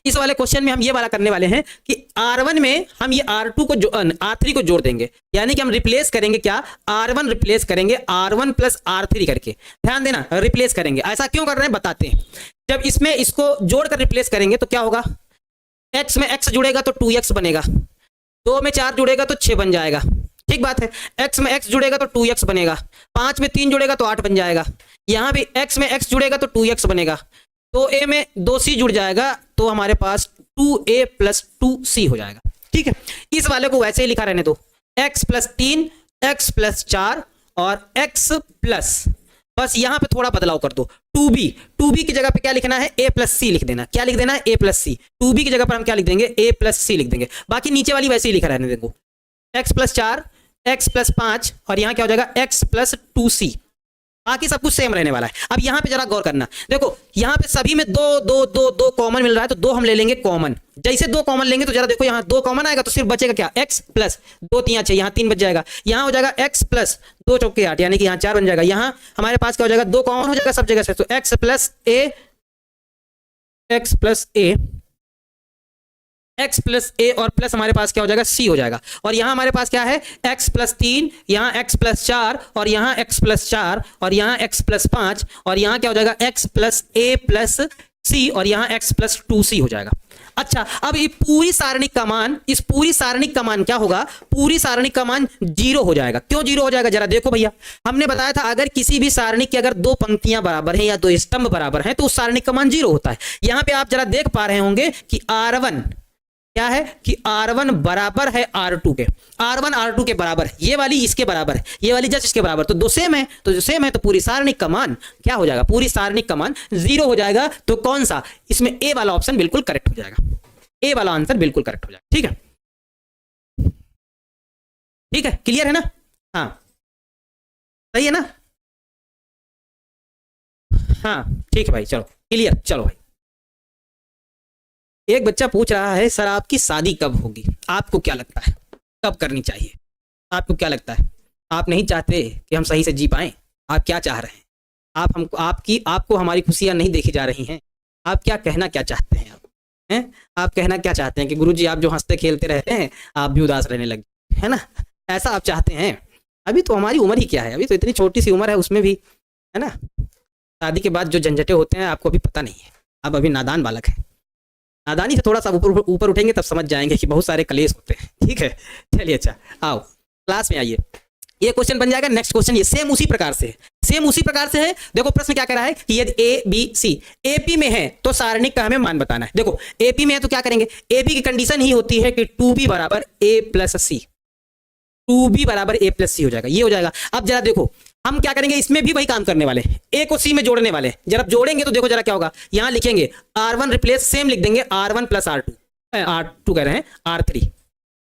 इस वाले क्वेश्चन में हम ये वाला करने वाले हैं कि R1 में हम ये R2 को R3 को जोड़ देंगे, यानी कि हम रिप्लेस करेंगे क्या, R1 रिप्लेस करेंगे R1 प्लस R3 करके। ध्यान देना, रिप्लेस करेंगे। ऐसा क्यों कर रहे हैं बताते हैं। जब इसमें इसको जोड़कर रिप्लेस करेंगे तो क्या होगा, x में x जुड़ेगा तो 2x बनेगा, 2 में 4 जुड़ेगा तो 6 बन जाएगा, ठीक बात है। x में x जुड़ेगा तो 2x बनेगा, 5 में 3 जुड़ेगा तो 8 बन जाएगा, यहां भी x में x जुड़ेगा तो 2x बनेगा, 2a में 2c जुड़ जाएगा तो हमारे पास 2a प्लस 2c हो जाएगा, ठीक है। इस वाले को वैसे ही लिखा रहने दो, x प्लस 3 x प्लस 4 और x प्लस, बस यहां पे थोड़ा बदलाव कर दो, 2b की जगह पे क्या लिखना है, a प्लस सी लिख देना। क्या लिख देना है, a प्लस सी। 2b की जगह पर हम क्या लिख देंगे, a प्लस सी लिख देंगे। बाकी नीचे वाली वैसे ही लिखा रहने देंगे, x प्लस 4 x प्लस 5 और यहाँ क्या हो जाएगा x प्लस 2c, बाकी सब कुछ सेम रहने वाला है। अब यहाँ पे जरा गौर करना, देखो यहाँ पे सभी में दो कॉमन मिल रहा है, तो 2 हम ले लेंगे कॉमन। जैसे 2 कॉमन लेंगे तो जरा देखो यहाँ 2 कॉमन आएगा तो सिर्फ बचेगा क्या, x प्लस 2 3 6, यहाँ 3 बच जाएगा, यहाँ हो जाएगा x प्लस 2 चौके 8, यानी कि यहाँ 4 बन जाएगा। यहाँ हमारे पास क्या हो जाएगा, 2 कॉमन हो जाएगा सब जगह से, तो x प्लस a और प्लस हमारे पास क्या हो जाएगा, c हो जाएगा। और यहाँ हमारे पास क्या है, x प्लस 3, यहाँ x प्लस 4 और यहाँ x प्लस 4 और यहाँ x प्लस 5 और यहाँ क्या हो जाएगा, x plus a plus c और यहाँ x प्लस 2c हो जाएगा। अच्छा, अब ये पूरी सारणिक का मान, इस पूरी सारणिक का मान क्या होगा, पूरी सारणिक का मान 0 हो जाएगा। क्यों 0 हो जाएगा, जरा देखो भैया, हमने बताया था अगर किसी भी सारणिक की अगर 2 पंक्तियां बराबर हैं या 2 स्तंभ बराबर हैं तो उस सारणिक का मान 0 होता है। यहाँ पे आप जरा देख पा रहे होंगे कि R1 क्या है कि R1 बराबर है R2 के, R1 R2 के बराबर है, ये वाली इसके बराबर है, ये वाली जस्ट इसके बराबर, तो दो सेम है, तो जो सेम है तो पूरी सारणिक का मान क्या हो जाएगा, पूरी सारणिक का मान 0 हो जाएगा। तो कौन सा, इसमें ए वाला ऑप्शन बिल्कुल करेक्ट हो जाएगा, ए वाला आंसर बिल्कुल करेक्ट हो जाएगा। ठीक है, ठीक है, क्लियर है ना? हाँ सही है ना? हाँ ठीक है भाई, चलो क्लियर। चलो भाई, एक बच्चा पूछ रहा है सर आपकी शादी कब होगी, आपको क्या लगता है कब करनी चाहिए, आपको क्या लगता है? आप नहीं चाहते कि हम सही से जी पाएं, आप क्या चाह रहे हैं? आप हमको आपको हमारी खुशियां नहीं देखी जा रही हैं, आप क्या कहना क्या चाहते हैं? आप हैं, आप कहना क्या चाहते हैं कि गुरुजी आप जो हंसते खेलते रहते हैं आप भी उदास रहने लगे, है ना? ऐसा आप चाहते हैं? अभी तो हमारी उम्र ही क्या है, अभी तो इतनी छोटी सी उम्र है, उसमें भी है ना, शादी के बाद जो झंझटें होते हैं आपको अभी पता नहीं है, आप अभी नादान बालक हैं। नादानी से थोड़ा सा ऊपर उठेंगे तब समझ जाएंगे कि बहुत सारे कलेश होते हैं। ठीक है, चलिए अच्छा आओ क्लास में आइए, ये क्वेश्चन बन जाएगा। नेक्स्ट क्वेश्चन ये सेम उसी प्रकार से है, सेम उसी प्रकार से है। देखो प्रश्न क्या कह रहा है कि यदि ए बी सी एपी में है तो सारणिक का हमें मान बताना है। देखो एपी में है तो क्या करेंगे, एपी की कंडीशन ही होती है कि 2b बराबर ए प्लस सी, 2b बराबर ए प्लस सी हो जाएगा, ये हो जाएगा। अब जरा देखो हम क्या करेंगे, इसमें भी वही काम करने वाले, ए को सी में जोड़ने वाले। जरा जोड़ेंगे तो देखो जरा क्या होगा, यहां लिखेंगे R1 रिप्लेस सेम लिख देंगे R1 प्लस R2, R2 कह रहे हैं R3।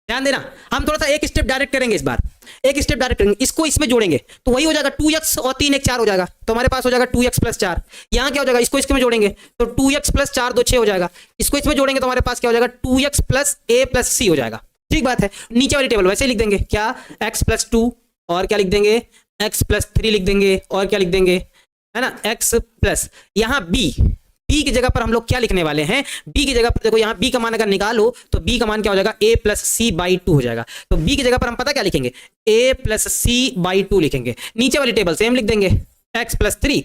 ध्यान देना, हम थोड़ा सा एक स्टेप डायरेक्ट करेंगे, इस बार एक स्टेप डायरेक्ट करेंगे, इसको इसमें जोड़ेंगे तो वही हो जाएगा 2x और 3 1 4 हो जाएगा, तो हमारे पास हो जाएगा 2x प्लस 4। यहाँ क्या हो जाएगा, इसको इसके में जोड़ेंगे तो 2x प्लस 4 2 6 हो जाएगा, इसको इसमें जोड़ेंगे तो हमारे पास क्या हो जाएगा 2x प्लस a प्लस सी हो जाएगा। ठीक बात है, नीचे वाली टेबल वैसे लिख देंगे, क्या x प्लस 2 और क्या लिख देंगे x प्लस 3 लिख देंगे और क्या लिख देंगे, है ना, x प्लस यहाँ b की जगह पर हम लोग क्या लिखने वाले हैं, b की जगह पर देखो यहाँ b का मान अगर निकालो तो b का मान क्या हो जाएगा a प्लस सी बाई 2 हो जाएगा। तो b की जगह पर हम पता क्या लिखेंगे, a प्लस सी बाई 2 लिखेंगे। नीचे वाली टेबल सेम लिख देंगे x प्लस 3।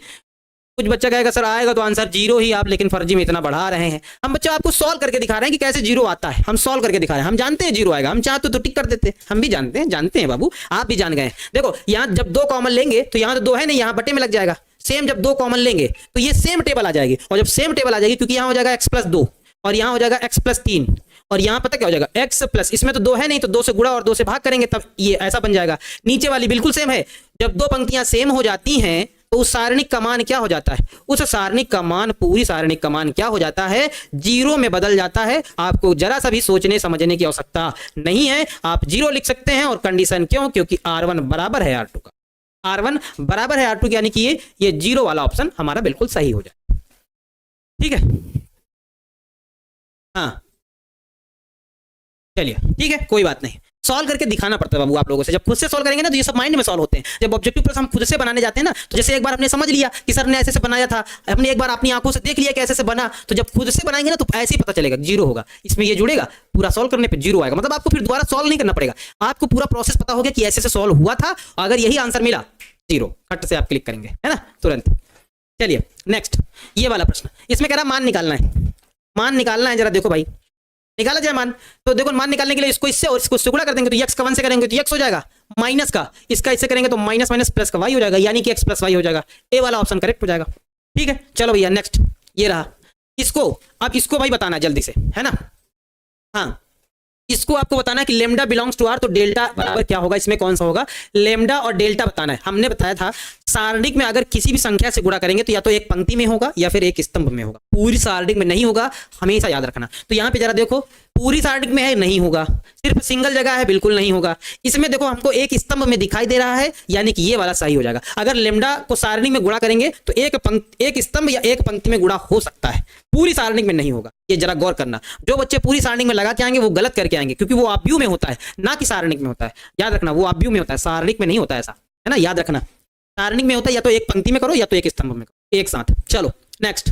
कुछ बच्चा कहेगा सर आएगा तो आंसर 0 ही, आप लेकिन फर्जी में इतना बढ़ा रहे हैं। हम बच्चा आपको सॉल्व करके दिखा रहे हैं कि कैसे 0 आता है, हम सॉल्व करके दिखा रहे हैं। हम जानते हैं 0 आएगा, हम चाहते तो टिक कर देते, हम भी जानते हैं बाबू, आप भी जान गए। देखो यहाँ जब 2 कॉमन लेंगे तो यहाँ तो 2 है नहीं, यहाँ बटे में लग जाएगा। सेम जब 2 कॉमन लेंगे तो ये सेम टेबल आ जाएगी, और जब सेम टेबल आ जाएगी क्योंकि यहाँ हो जाएगा x प्लस 2 और यहाँ हो जाएगा x प्लस 3 और यहाँ पता क्या हो जाएगा x प्लस, इसमें तो 2 है नहीं तो 2 से गुणा और 2 से भाग करेंगे तब ये ऐसा बन जाएगा। नीचे वाली बिल्कुल सेम है, जब 2 पंक्तियां सेम हो जाती हैं तो उस सारणिक का मान क्या हो जाता है, उस सारणिक का मान, पूरी सारणिक का मान क्या हो जाता है, 0 में बदल जाता है। आपको जरा सा भी सोचने समझने की आवश्यकता नहीं है, आप 0 लिख सकते हैं। और कंडीशन क्यों, क्योंकि R1 बराबर है R2 का, R1 बराबर है R2 यानी कि ये 0 वाला ऑप्शन हमारा बिल्कुल सही हो जाए। ठीक है, हाँ चलिए ठीक है, कोई बात नहीं, सॉल्व करके दिखाना पड़ता है बाबू आप लोगों से। जब खुद से सॉल्व करेंगे ना तो ये सब माइंड में सॉल्व होते हैं। जब ऑब्जेक्टिव प्रश्न हम खुद से बनाने जाते हैं ना, तो जैसे एक बार हमने समझ लिया कि सर ने ऐसे से बनाया था, हमने एक बार अपनी आंखों से देख लिया कि ऐसे से बना, तो जब खुद से बनाएंगे ना तो ऐसे ही पता चलेगा 0 होगा, इसमें ये जुड़ेगा, पूरा सॉल्व करने पे 0 आएगा। मतलब आपको फिर दोबारा सॉल्व नहीं करना पड़ेगा, आपको पूरा प्रोसेस पता हो गया कि ऐसे से सॉल्व हुआ था, अगर यही आंसर मिला 0 खट से आप क्लिक करेंगे, है ना, तुरंत। चलिए नेक्स्ट ये वाला प्रश्न, इसमें कह रहा मान निकालना है, मान निकालना है। जरा देखो भाई निकाला जाए मान, तो देखो मान निकालने के लिए इसको इससे और इसको इससे गुणा कर देंगे तो x का 1 से करेंगे तो x हो जाएगा, माइनस का इसका इससे करेंगे तो माइनस माइनस प्लस का y हो जाएगा, यानी कि x प्लस y हो जाएगा। ए वाला ऑप्शन करेक्ट हो जाएगा। ठीक है, चलो भैया नेक्स्ट ये रहा, इसको अब इसको भाई बताना जल्दी से, है ना, हाँ इसको आपको बताना है कि लेमडा बिलोंग्स टू आर, तो डेल्टा बराबर क्या होगा, इसमें कौन सा होगा, लेमडा और डेल्टा बताना है। हमने बताया था सारणिक में अगर किसी भी संख्या से गुणा करेंगे तो या तो एक पंक्ति में होगा या फिर एक स्तंभ में होगा, पूरी सारणिक में नहीं होगा, हमेशा याद रखना। तो यहाँ पे जरा देखो पूरी सारणिक में है नहीं होगा, सिर्फ सिंगल जगह है बिल्कुल नहीं होगा। इसमें देखो हमको एक स्तंभ में दिखाई दे रहा है, यानी कि ये वाला सही हो जाएगा। अगर लेमडा को सारणिक में गुणा करेंगे तो एक स्तंभ या एक पंक्ति में गुणा हो सकता है, पूरी सारणिक में नहीं होगा। ये जरा गौर करना, जो बच्चे पूरी सारणिक में लगा के आएंगे वो गलत करके आएंगे, क्योंकि वो आव्यूह में होता है ना कि सारणिक में होता है। याद रखना वो आव्यूह में होता है, सारणिक में नहीं होता ऐसा, है ना, याद रखना। सारणिक में होता है या तो एक पंक्ति में करो या तो एक स्तंभ में करो एक साथ। चलो नेक्स्ट,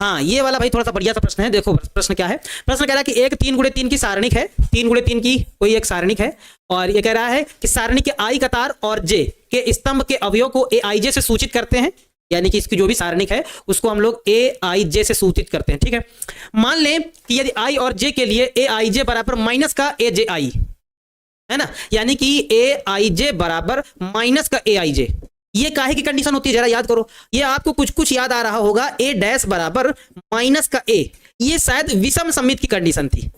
हाँ ये वाला भाई थोड़ा सा बढ़िया सा प्रश्न है। देखो प्रश्न क्या है, प्रश्न कह रहा है कि एक 3 गुणे 3 की सारणिक है, 3 गुणे 3 की कोई एक सारणिक है, और ये कह रहा है कि सारणिक के आई कतार और जे के स्तंभ के अवयव को ए आई जे से सूचित करते हैं, यानी कि इसकी जो भी सारणिक है उसको हम लोग ए आई जे से सूचित करते हैं। ठीक है, मान लें कि यदि आई और जे के लिए ए आई जे बराबर माइनस का ए जे आई, है ना, यानी कि ए आई जे बराबर माइनस का ए आई जे, ये काहे की कंडीशन होती है जरा याद करो। ये आपको कुछ कुछ याद आ रहा होगा, ए डैश बराबर माइनस का ए, ये शायद विषम समित की कंडीशन थी।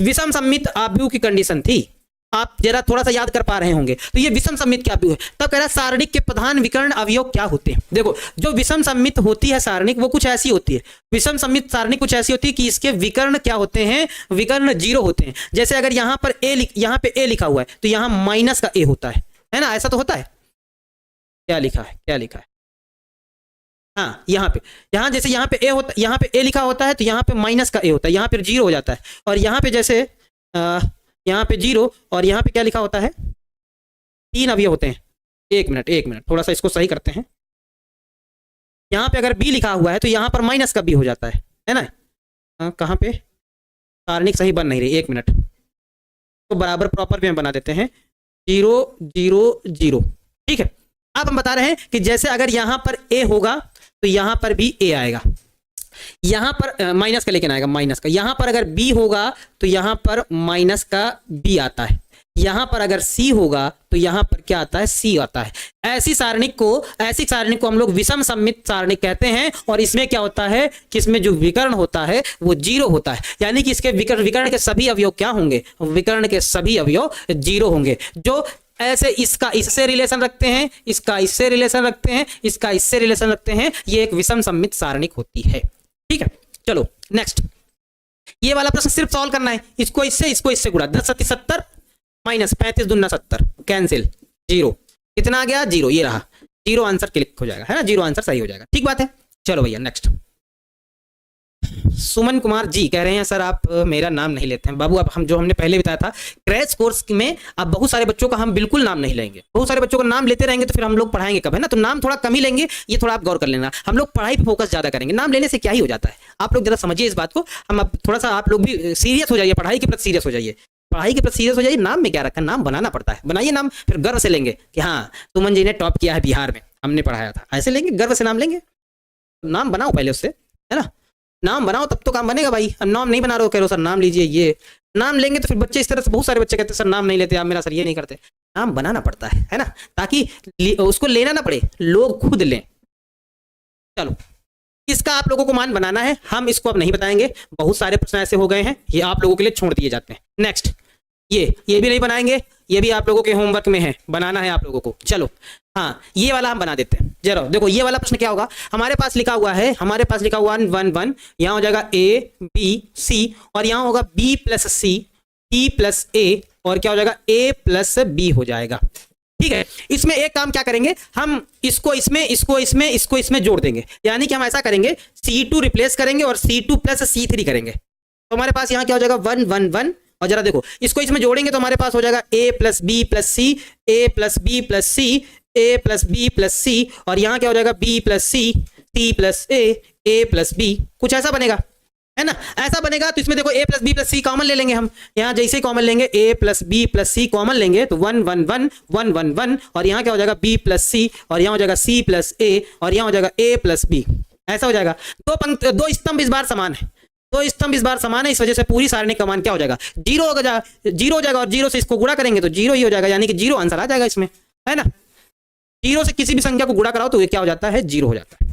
विषम सममित आव्यूह की कंडीशन थी, आप जरा थोड़ा सा याद कर पा रहे होंगे। तो ये विषम सममित क्या आव्यूह है। तब कह रहा सारणिक के प्रधान विकर्ण अवयव क्या होते हैं। देखो जो विषम सममित होती है सारणिक वो कुछ ऐसी होती है, विषम सममित सारणिक कुछ ऐसी होती है कि इसके विकर्ण क्या होते हैं, विकर्ण 0 होते हैं। जैसे अगर यहाँ पर यहाँ पे ए लिखा हुआ है तो यहाँ माइनस का ए होता है ना, ऐसा तो होता है। क्या लिखा है, क्या लिखा है, हाँ यहाँ पे, यहाँ जैसे यहाँ पे ए होता, यहाँ पे ए लिखा होता है तो यहाँ पे माइनस का ए होता है, यहाँ पे 0 हो जाता है। और यहाँ पे जैसे यहाँ पे 0 और यहाँ पे क्या लिखा होता है, 3 अवयव होते हैं। एक मिनट थोड़ा सा इसको सही करते हैं। यहाँ पे अगर बी लिखा हुआ है तो यहाँ पर माइनस का बी हो जाता है ना। कहाँ पे सारणिक सही बन नहीं रही, एक मिनट तो बराबर प्रॉपर में बना देते हैं, 0 0 0। ठीक है, अब हम बता रहे हैं कि जैसे अगर यहाँ पर ए होगा तो यहाँ पर भी ए आएगा, यहाँ पर माइनस का लेकिन आएगा माइनस का। यहाँ पर अगर बी होगा तो यहाँ पर माइनस का बी आता है। यहाँ पर अगर सी होगा तो यहाँ पर क्या आता है, सी आता है। ऐसी सारणिक को हम लोग विषम सममित सारणिक कहते हैं। और इसमें क्या होता है कि इसमें जो विकर्ण होता है वो 0 होता है, यानी कि इसके विकर्ण के सभी अवयव क्या होंगे, विकर्ण के सभी अवयव 0 होंगे। जो ऐसे इसका इससे रिलेशन रखते हैं, इसका इससे रिलेशन रखते हैं, इसका इससे रिलेशन रखते हैं, ये एक विषम सममित सारणिक होती है। ठीक है, चलो नेक्स्ट, ये वाला प्रश्न सिर्फ सॉल्व करना है। इसको इससे गुणा, 10 सत्ती 70 माइनस 35 दूना 70 कैंसिल, 0 कितना आ गया, 0, ये रहा 0, आंसर क्लिक हो जाएगा, है ना, 0 आंसर सही हो जाएगा। ठीक बात है, चलो भैया नेक्स्ट। सुमन कुमार जी कह रहे हैं सर आप मेरा नाम नहीं लेते हैं। बाबू अब हमने पहले बताया था क्रैश कोर्स में अब बहुत सारे बच्चों का हम बिल्कुल नाम नहीं लेंगे। बहुत सारे बच्चों का नाम लेते रहेंगे तो फिर हम लोग पढ़ाएंगे कब, है ना। तो नाम थोड़ा कम ही लेंगे, ये थोड़ा आप गौर कर लेना। हम लोग पढ़ाई पे फोकस ज्यादा करेंगे, नाम लेने से क्या ही हो जाता है। आप लोग जरा समझिए इस बात को। हम अब थोड़ा सा आप लोग भी सीरियस हो जाइए, पढ़ाई के प्रति सीरियस हो जाइए, पढ़ाई के प्रति सीरियस हो जाइए। नाम में क्या रखा, नाम बनाना पड़ता है, बनाइए नाम, फिर गर्व से लेंगे कि हाँ सुमन जी ने टॉप किया है बिहार में, हमने पढ़ाया था, ऐसे लेंगे, गर्व से नाम लेंगे। नाम बनाओ पहले उससे, है ना, नाम बनाओ तब तो काम बनेगा भाई। अब नाम नहीं बना रहे हो, कह रहे हो सर नाम लीजिए, ये नाम लेंगे तो फिर बच्चे इस तरह से, बहुत सारे बच्चे कहते हैं सर नाम नहीं लेते आप मेरा, सर ये नहीं करते। नाम बनाना पड़ता है ना, ताकि उसको लेना ना पड़े, लोग खुद लें। चलो इसका आप लोगों को मान बनाना है, हम इसको अब नहीं बताएंगे, बहुत सारे प्रश्न ऐसे हो गए हैं, ये आप लोगों के लिए छोड़ दिए जाते हैं। नेक्स्ट, ये भी नहीं बनाएंगे, ये भी आप लोगों के होमवर्क में है, बनाना है आप लोगों को। चलो हाँ, ये वाला हम बना देते हैं। जरा देखो ये वाला प्रश्न क्या होगा, हमारे पास लिखा हुआ है 1 1 1, यहाँ हो जाएगा ए बी सी, और यहाँ होगा बी प्लस सी, बी प्लस ए, और क्या हो जाएगा ए प्लस बी हो जाएगा। ठीक है, इसमें एक काम क्या करेंगे हम, इसको इसमें जोड़ देंगे, यानी कि हम ऐसा करेंगे C2 रिप्लेस करेंगे और C2 प्लस C3 करेंगे। तो हमारे पास यहाँ क्या हो जाएगा 1 1 1, और जरा देखो इसको इसमें जोड़ेंगे तो हमारे पास हो जाएगा a plus B plus C, A plus B plus C, A plus B plus C, और यहाँ क्या हो जाएगा b plus C plus A plus B, कुछ ऐसा बनेगा, है ना। ऐसा बनेगा तो इसमें देखो a plus B plus c common ले लेंगे हम, यहाँ जैसे ही कॉमन लेंगे a plus B plus c common लेंगे तो 1 1 1 1 1 1, और यहाँ क्या हो जाएगा b प्लस सी, और यहाँ हो जाएगा c प्लस ए, और यहाँ हो जाएगा a प्लस बी, ऐसा हो जाएगा। दो स्तंभ इस बार समान है, तो स्तंभ इस बार समान है, इस वजह से पूरी सारणी का मान क्या हो जाएगा, 0 हो जाएगा, और 0 से इसको गुणा करेंगे तो 0 ही हो जाएगा, यानी कि 0 आंसर आ जाएगा इसमें, है ना। 0 से किसी भी संख्या को गुणा कराओ तो ये क्या हो जाता है, 0 हो जाता है।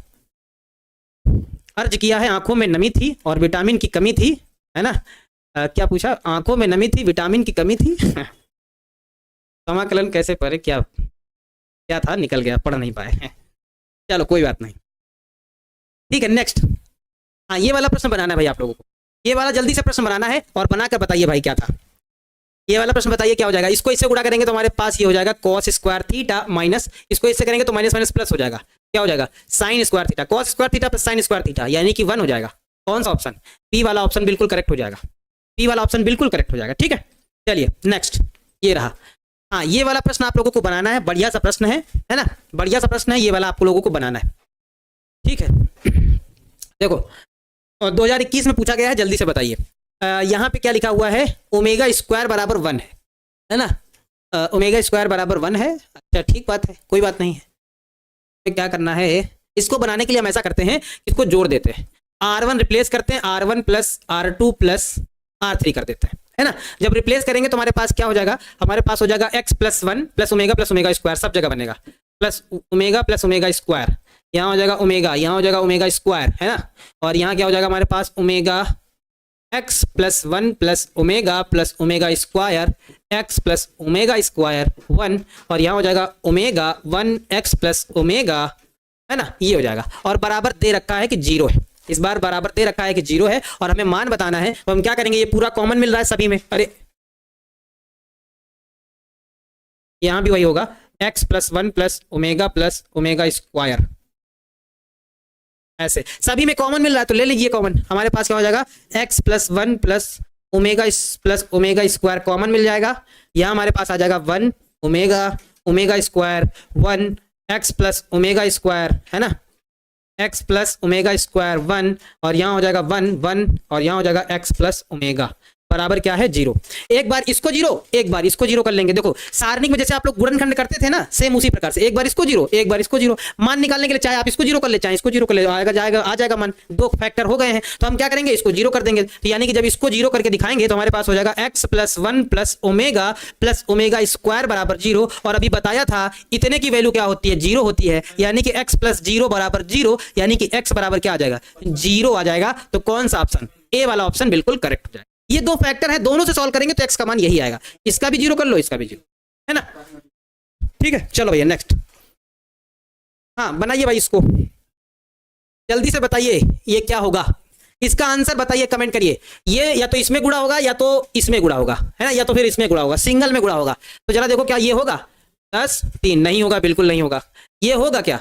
अर्ज किया है आंखों में नमी थी और विटामिन की कमी थी, है ना। क्या पूछा, आंखों में नमी थी विटामिन की कमी थी समाकलन कैसे पढ़े, क्या था, निकल गया, पढ़ नहीं पाए चलो कोई बात नहीं, ठीक है। नेक्स्ट, हाँ ये वाला प्रश्न बनाना है भाई आप लोगों को, ये वाला जल्दी से प्रश्न बनाना है और बनाकर बताइए भाई क्या था। ये वाला प्रश्न बताइए क्या हो जाएगा, इसको इससे गुणा करेंगे तो हमारे पास ये हो जाएगा cos स्क्वायर थीटा माइनस, इसको इससे करेंगे तो माइनस माइनस प्लस हो जाएगा, क्या हो जाएगा sin square theta, cos square theta plus sin square theta, यानी कि 1 हो जाएगा। कौन सा ऑप्शन, पी वाला ऑप्शन बिल्कुल करेक्ट हो जाएगा, पी वाला ऑप्शन बिल्कुल करेक्ट हो जाएगा। ठीक है, चलिए नेक्स्ट, ये रहा। हाँ ये वाला प्रश्न आप लोगों को बनाना है, बढ़िया सा प्रश्न है ना, बढ़िया सा प्रश्न है, ये वाला आप लोगों को बनाना है। ठीक है, देखो 2021 में पूछा गया है, जल्दी से बताइए। यहाँ पे क्या लिखा हुआ है, ओमेगा स्क्वायर बराबर 1 है ना, ओमेगा स्क्वायर बराबर 1 है। अच्छा ठीक बात है, कोई बात नहीं है। तो क्या करना है, इसको बनाने के लिए हम ऐसा करते हैं, इसको जोड़ देते हैं, R1 रिप्लेस करते हैं, R1 plus R2 plus R3 कर देते हैं, है ना। जब रिप्लेस करेंगे तो हमारे पास क्या हो जाएगा, हमारे पास हो जाएगा x plus 1 plus omega square, सब जगह बनेगा प्लस ओमेगा स्क्वायर, यहाँ हो जाएगा ओमेगा, यहाँ हो जाएगा ओमेगा स्क्वायर, है ना, और यहाँ क्या हो जाएगा हमारे पास omega x plus one plus omega square x plus omega square 1 और यहाँ हो जाएगा ओमेगा 1 एक्स प्लस ओमेगा, है ना, ये हो जाएगा। और बराबर दे रखा है कि 0 है, इस बार बराबर दे रखा है कि 0 है और हमें मान बताना है। तो हम क्या करेंगे, ये पूरा कॉमन मिल रहा है सभी में, अरे यहां भी वही होगा, x plus one plus omega square, ऐसे सभी में कॉमन मिल रहा है तो ले लीजिए कॉमन। हमारे पास क्या हो जाएगा, x plus one plus omega square common मिल जाएगा। यहाँ हमारे पास आ जाएगा 1 omega square 1 x plus omega square, है ना, एक्स प्लस ओमेगा स्क्वायर 1 और यहाँ हो जाएगा 1 और यहाँ हो जाएगा एक्स प्लस ओमेगा बराबर क्या है 0। एक बार इसको 0 एक बार इसको 0 कर लेंगे। देखो सारणिक में जैसे आप लोग गुणनखंड करते थे ना, सेम उसी प्रकार से एक बार इसको 0 एक बार इसको 0, मान निकालने के लिए चाहे आप इसको 0 कर ले चाहे इसको 0 कर ले, आ जाएगा मान, दो फैक्टर हो गए हैं। तो हम क्या करेंगे, इसको 0 कर देंगे। तो यानी कि जब इसको 0 करके दिखाएंगे तो हमारे पास हो जाएगा x plus one plus omega square बराबर 0। और अभी बताया था इतने की वैल्यू क्या होती है, 0 होती है, यानी कि एक्स प्लस 0 बराबर 0, यानी कि एक्स बराबर क्या आ जाएगा, 0 आ जाएगा। तो कौन सा ऑप्शन, ए वाला ऑप्शन बिल्कुल करेक्ट हो जाएगा। ये दो फैक्टर है, दोनों से सॉल्व करेंगे तो एक्स का मान यही आएगा। इसका भी 0 कर लो, इसका भी 0, है ना, ठीक है। चलो भैया नेक्स्ट, हाँ बनाइए भाई इसको, जल्दी से बताइए ये क्या होगा, इसका आंसर बताइए, कमेंट करिए। ये या तो इसमें गुणा होगा या तो इसमें गुणा होगा, है ना, या तो फिर इसमें गुणा होगा, सिंगल में गुणा होगा। तो जरा देखो क्या ये होगा 10 3, नहीं होगा, बिल्कुल नहीं होगा। ये होगा क्या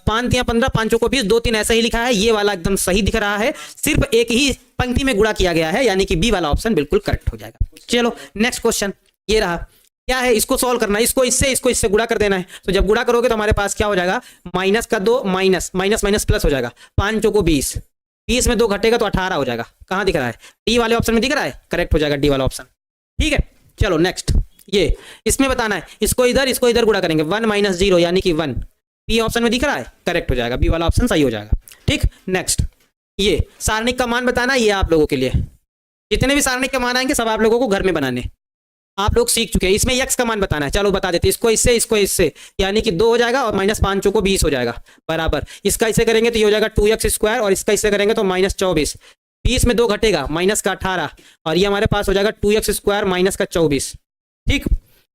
5 3 15 5 को 20 2 3 ऐसा ही लिखा है, ये वाला एकदम सही दिख रहा है, सिर्फ एक ही पंक्ति में गुणा किया गया है, यानी कि बी वाला ऑप्शन बिल्कुल करेक्ट हो जाएगा। चलो नेक्स्ट क्वेश्चन ये रहा, क्या है, इसको सॉल्व करना है, इसको इससे गुणा कर देना है। तो जब गुणा करोगे तो हमारे पास क्या हो जाएगा, माइनस का 2 माइनस प्लस हो जाएगा, 5 चौको 20 20 में 2 घटेगा तो 18 हो जाएगा। कहाँ दिख रहा है, डी वाले ऑप्शन में दिख रहा है, करेक्ट हो जाएगा डी वाला ऑप्शन, ठीक है। चलो नेक्स्ट, ये इसमें बताना है, इसको इधर गुणा करेंगे, 1 - 0 यानी कि 1, बी ऑप्शन में दिख रहा है, करेक्ट हो जाएगा, बी वाला ऑप्शन सही हो जाएगा, ठीक। नेक्स्ट, ये सारणिक का मान बताना, ये आप लोगों के लिए जितने भी सारणिक के मान आएंगे सब आप लोगों को घर में बनाने, आप लोग सीख चुके हैं। इसमें यक्स का मान बताना है, चलो बता देते, इसको इससे यानी कि 2 हो जाएगा और -5 चौको 20 हो जाएगा बराबर। इसका इससे करेंगे तो ये हो जाएगा 2x स्क्वायर और इसका इससे करेंगे तो -24, 20 में 2 घटेगा माइनस का 18 और ये हमारे पास हो जाएगा 2x स्क्वायर माइनस का 24, ठीक।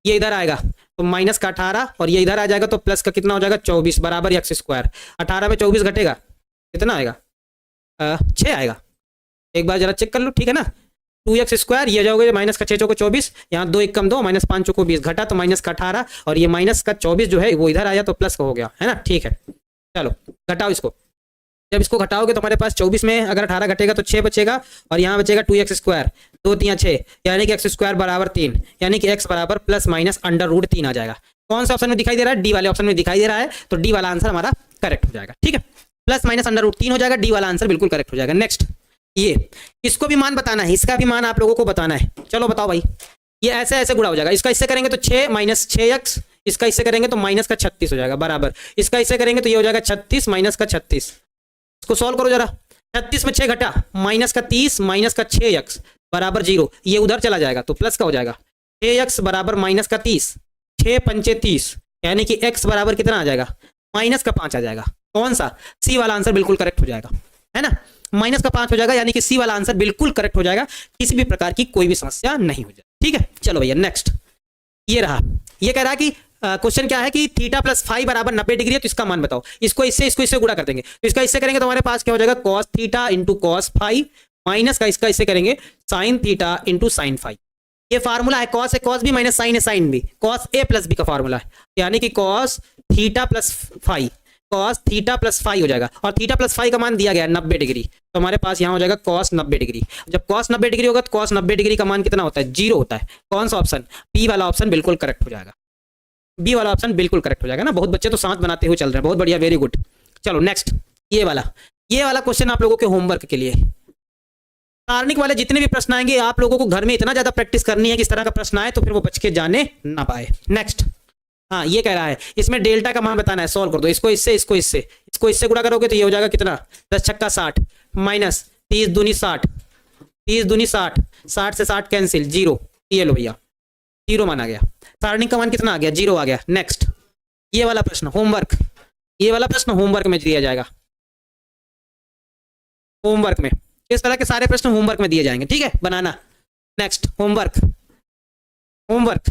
ये इधर आएगा तो माइनस का 18 और ये इधर आ जाएगा तो प्लस का कितना हो जाएगा 24 बराबर x स्क्वायर। 18 में 24 घटेगा कितना आएगा, 6 आएगा, एक बार जरा चेक कर लो, ठीक है ना। 2x स्क्वायर ये जाओगे माइनस का 6 चौको 24, यहाँ 2 1 कम 2 -5 चौको 20 घटा तो माइनस का 18 और ये माइनस का 24 जो है वो इधर आया तो प्लस का हो गया, है ना, ठीक है। चलो घटाओ इसको, जब इसको घटाओगे तो हमारे पास 24 में अगर 18 घटेगा तो 6 बचेगा और यहाँ बचेगा 2x स्क्वायर, 2 3 6 यानी कि x स्क्वायर बराबर 3, यानी कि x बराबर +- 3 आ जाएगा। कौन सा ऑप्शन में दिखाई दे रहा है, डी वाले ऑप्शन में दिखाई दे रहा है, तो डी वाला आंसर हमारा करेक्ट हो जाएगा, ठीक है, +- 3 हो जाएगा, डी वाला आंसर बिल्कुल करेक्ट हो जाएगा। नेक्स्ट, ये इसको भी मान बताना है, इसका भी मान आप लोगों को बताना है। चलो बताओ भाई, ये ऐसे गुणा हो जाएगा, इसका इससे करेंगे तो 6 - 6x, इसका इससे करेंगे तो माइनस का 36 हो जाएगा बराबर, इसका इससे करेंगे तो ये हो जाएगा 36 माइनस का 36। इसको सॉल्व करो जरा, 36 में 6 घटा माइनस का 30 माइनस का 6x बराबर 0, ये उधर चला जाएगा तो प्लस का हो जाएगा, 6x बराबर माइनस का 30, 6 पंचे 30 यानी कि x बराबर कितना आ जाएगा, माइनस का 5 आ जाएगा। कौन सा, सी वाला आंसर बिल्कुल करेक्ट हो जाएगा, है ना, माइनस का 5 हो जाएगा, यानी कि सी वाला आंसर बिल्कुल करेक्ट हो जाएगा, किसी भी प्रकार की कोई भी समस्या नहीं हो जाए, ठीक है। चलो भैया नेक्स्ट, ये रहा, ये कह रहा है कि क्वेश्चन क्या है कि थीटा प्लस फाई बराबर 90 डिग्री है, तो इसका मान बताओ। इसको इससे गुणा कर देंगे, तो इसका इससे करेंगे तो हमारे पास क्या हो जाएगा, cos theta into cos phi minus का इसका इससे करेंगे sine theta into sine phi. ये फार्मूला है, कॉस है कॉस भी माइनस साइन है साइन भी, कॉस ए प्लस बी का फार्मूला है, यानी कि cos theta plus phi, cos theta plus phi हो जाएगा और थीटा प्लस फाई का मान दिया गया है 90 डिग्री, तो हमारे पास यहाँ हो जाएगा कॉस 90 डिग्री। जब कॉस 90 डिग्री होगा तो कॉस 90 डिग्री का मान कितना होता है, 0 होता है। कौन सा ऑप्शन, बी वाला ऑप्शन बिल्कुल करेक्ट हो जाएगा, बी वाला ऑप्शन बिल्कुल करेक्ट हो जाएगा ना। बहुत बच्चे तो साथ बनाते हुए चल रहे हैं, बहुत बढ़िया, वेरी गुड। चलो नेक्स्ट, ये वाला क्वेश्चन आप लोगों के होमवर्क के लिए, सारणिक वाले जितने भी प्रश्न आएंगे आप लोगों को घर में इतना ज्यादा प्रैक्टिस करनी है कि इस तरह का प्रश्न आए तो फिर वो बच के जाने ना पाए। नेक्स्ट, हाँ ये कह रहा है इसमें डेल्टा का मान बताना है, सॉल्व कर दो। इसको इससे गुणा करोगे तो ये हो जाएगा कितना, 10 छक्का 60 माइनस 30 दूनी 60, 30 दूनी 60, 60 से 60 कैंसिल, 0, ये लो भैया 0 मान आ गया। सारणिक का मान कितना आ गया, 0 आ गया। नेक्स्ट, ये वाला प्रश्न होमवर्क, ये वाला प्रश्न होमवर्क में दिया जाएगा। होमवर्क में इस तरह के सारे प्रश्न होमवर्क में दिए जाएंगे, ठीक है, बनाना। Next, homework. होमवर्क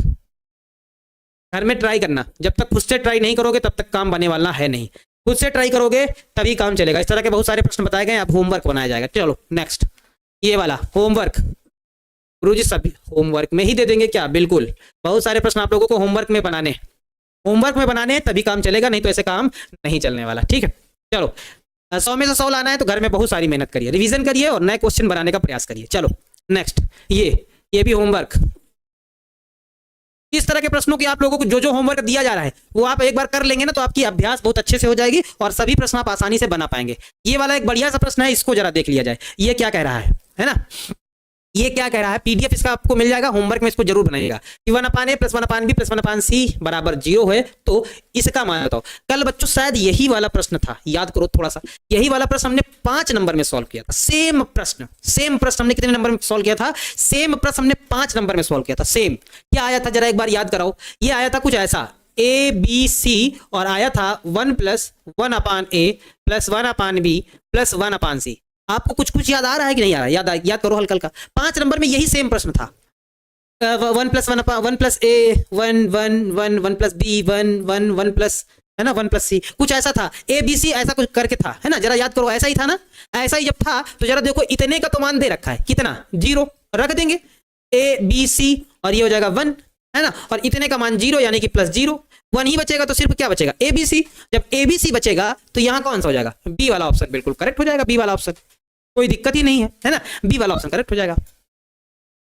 घर में ट्राई करना, जब तक खुद से ट्राई नहीं करोगे तब तक काम बनने वाला है नहीं, खुद से ट्राई करोगे तभी काम चलेगा। इस तरह के बहुत सारे प्रश्न बताए गए, अब होमवर्क बनाया जाएगा। चलो नेक्स्ट, ये वाला होमवर्क गुरुजी सभी होमवर्क में ही दे देंगे क्या? बिल्कुल, बहुत सारे प्रश्न आप लोगों को होमवर्क में बनाने, होमवर्क में बनाने तभी काम चलेगा, नहीं तो ऐसे काम नहीं चलने वाला, ठीक है। चलो 100 में से 100 लाना है तो घर में बहुत सारी मेहनत करिए, रिवीजन करिए और नए क्वेश्चन बनाने का प्रयास करिए। चलो नेक्स्ट, ये भी होमवर्क। इस तरह के प्रश्नों की आप लोगों को जो जो होमवर्क दिया जा रहा है वो आप एक बार कर लेंगे ना तो आपकी अभ्यास बहुत अच्छे से हो जाएगी और सभी प्रश्न आप आसानी से बना पाएंगे। ये वाला एक बढ़िया सा प्रश्न है, इसको जरा देख लिया जाए। ये क्या कह रहा है ना, ये क्या कह रहा है, पीडीएफ इसका आपको मिल जाएगा, होमवर्क में इसको जरूर बनाइएगा कि 1/a + 1/b + 1/c बराबर 0 है तो इसका मान बताओ। कल बच्चों शायद यही वाला प्रश्न था, याद करो थोड़ा सा, यही वाला प्रश्न हमने 5 नंबर में सॉल्व किया था। सेम प्रश्न हमने कितने नंबर में सॉल्व किया था? सेम प्रश्न हमने 5 नंबर में सॉल्व किया था। सेम क्या आया था, जरा एक बार याद कराओ। ये आया था कुछ ऐसा, ABC और आया था 1 + 1/a + 1/b + 1/c। आपको कुछ कुछ याद आ रहा है कि नहीं आ रहा है? याद करो हल्का हल्का। 5 नंबर में यही सेम प्रश्न था। 1 + 1 + a 1 1 1 1 + b 1 1 1 + है ना 1 + c, कुछ ऐसा था। ABC ऐसा कुछ करके था, है ना, जरा याद करो, ऐसा ही था ना। ऐसा ही जब था तो जरा देखो, इतने का तो मान दे रखा है, कितना? 0 रख देंगे, ABC और ये हो जाएगा 1, है ना, और इतने का मान 0 यानी कि +0। 1 ही बचेगा तो सिर्फ क्या बचेगा? ABC। जब ABC बचेगा तो यहाँ कौन सा हो जाएगा? B वाला ऑप्शन बिल्कुल करेक्ट हो जाएगा, B वाला ऑप्शन, कोई दिक्कत ही नहीं है ना, बी वाला ऑप्शन करेक्ट हो जाएगा।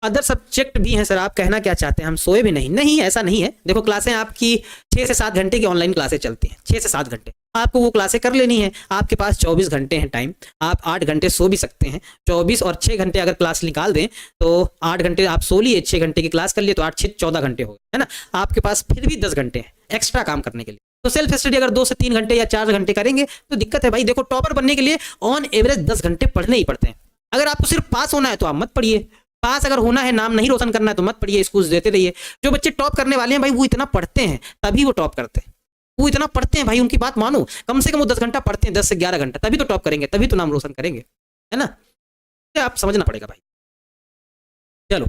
अदर सब्जेक्ट भी हैं सर, आप कहना क्या चाहते हैं? हम सोए भी नहीं? नहीं, ऐसा नहीं है। देखो क्लासें आपकी 6 से 7 घंटे की ऑनलाइन क्लासें चलती हैं, 6 से 7 घंटे आपको वो क्लासें कर लेनी है। आपके पास 24 घंटे हैं टाइम, आप 8 घंटे सो भी सकते हैं। 24 और 6 घंटे अगर क्लास निकाल दें तो 8 घंटे आप सो लिए, 6 घंटे की क्लास कर लिए तो 8 6 14 घंटे हो गए, है ना। आपके पास फिर भी 10 घंटे हैं एक्स्ट्रा काम करने के लिए। तो सेल्फ स्टडी अगर 2 से 3 घंटे या 4 घंटे करेंगे तो दिक्कत है भाई। देखो टॉपर बनने के लिए ऑन एवरेज 10 घंटे पढ़ने ही पड़ते हैं। अगर आपको सिर्फ पास होना है तो आप मत पढ़िए, पास अगर होना है, नाम नहीं रोशन करना है तो मत पढ़िए, स्कूल देते रहिए। जो बच्चे टॉप करने वाले हैं भाई वो इतना पढ़ते हैं तभी वो टॉप करते हैं, वो इतना पढ़ते हैं भाई, उनकी बात मानो, कम से कम वो 10 घंटा पढ़ते हैं, 10 से 11 घंटा, तभी तो टॉप करेंगे, तभी तो नाम रोशन करेंगे, है ना। तो आप समझना पड़ेगा भाई। चलो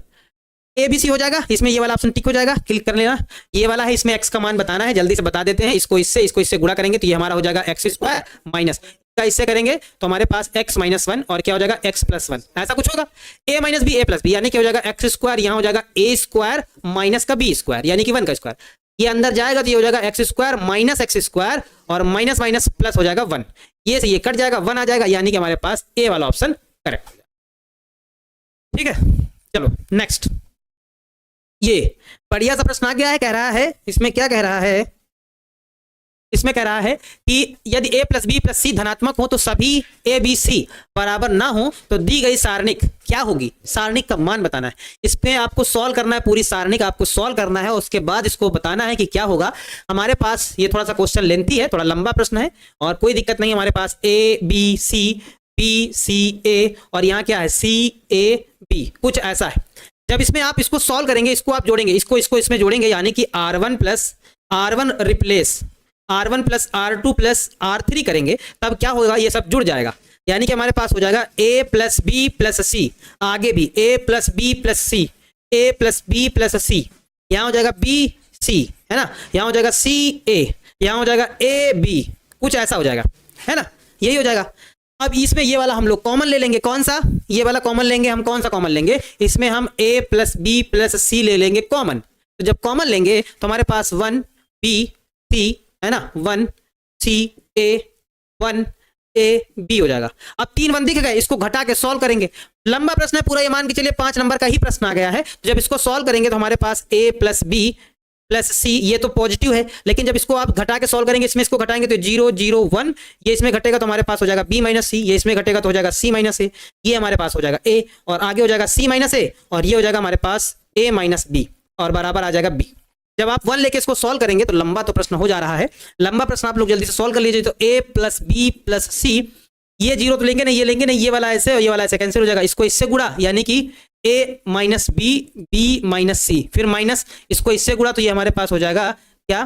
ABC हो जाएगा, इसमें ये वाला ऑप्शन टिक हो जाएगा, क्लिक कर लेना। ये वाला है, इसमें x का मान बताना है, जल्दी से बता देते हैं। इसको इससे गुणा करेंगे तो ये हमारा हो जाएगा x² माइनस का, इससे करेंगे तो हमारे पास x - 1 और क्या हो जाएगा x + 1, ऐसा कुछ होगा। a - b a + b यानी क्या हो जाएगा x², यहाँ हो जाएगा a² माइनस का b² यानी कि 1 का स्क्वायर। ये अंदर जाएगा तो ये हो जाएगा x² माइनस x² और माइनस माइनस प्लस हो जाएगा 1, ये से ये कट जाएगा, 1 आ जाएगा, यानी कि हमारे पास a वाला ऑप्शन करेक्ट हो जाएगा। ठीक है, चलो नेक्स्ट, ये बढ़िया सा प्रश्न आ गया है। कह रहा है, इसमें क्या कह रहा है, इसमें कह रहा है कि यदि a + b + c धनात्मक हो तो सभी a b c बराबर ना हो तो दी गई सारणिक क्या होगी? सारणिक का मान बताना है। इसमें आपको सॉल्व करना है, पूरी सारणिक आपको सॉल्व करना है, उसके बाद इसको बताना है कि क्या होगा। हमारे पास ये थोड़ा सा क्वेश्चन लेंथी है, थोड़ा लंबा प्रश्न है और कोई दिक्कत नहीं। हमारे पास a b c b c a और यहाँ क्या है c a b, कुछ ऐसा है। जब इसमें आप इसको सॉल्व करेंगे, इसको आप जोड़ेंगे, इसको इसमें जोड़ेंगे, यानी कि r1 + r1 replace r1 + r2 + r3 करेंगे, तब क्या होगा? ये सब जुड़ जाएगा, यानी कि हमारे पास हो जाएगा a + b + c, आगे भी a + b + c, a + b + c, यहाँ हो जाएगा b c, है ना, यहाँ हो जाएगा c a, यहाँ हो जाएगा a b, कुछ ऐसा हो जाएगा, है ना, यही हो जाएगा। अब इसमें ये वाला हम लोग कॉमन ले लेंगे, कौन सा? ये वाला कॉमन लेंगे हम। कौन सा कॉमन लेंगे? इसमें हम a + b + c ले लेंगे कॉमन। तो जब कॉमन लेंगे तो हमारे पास 1 b c, है ना, 1 c a 1 a b हो जाएगा। अब 3 1 दिख गए, इसको घटा के सॉल्व करेंगे। लंबा प्रश्न है पूरा, ये मान के चलिए 5 नंबर का ही प्रश्न आ गया है। जब इसको सॉल्व करेंगे तो हमारे पास a + b + c, ये तो पॉजिटिव है, लेकिन जब इसको आप घटा के सॉल्व करेंगे, इसमें इसको घटाएंगे तो 0 0 1, ये इसमें घटेगा तो हमारे पास हो जाएगा b - c, ये इसमें घटेगा तो हो जाएगा c - a, ये हमारे पास हो जाएगा a और आगे हो जाएगा c - a और ये हो जाएगा हमारे पास a - b और बराबर आ जाएगा b। जब आप 1 लेके इसको सॉल्व करेंगे तो लंबा तो प्रश्न हो जा रहा है, लंबा प्रश्न आप लोग जल्दी से सॉल्व कर लीजिए। तो a + b + c, ये 0 तो लेंगे नहीं, ये लेंगे नहीं, ये वाला ऐसे और ये वाला ऐसे कैंसिल हो जाएगा। इसको इससे गुणा, यानी कि a - b b - c, फिर माइनस, इसको इससे गुणा तो ये हमारे पास हो जाएगा क्या?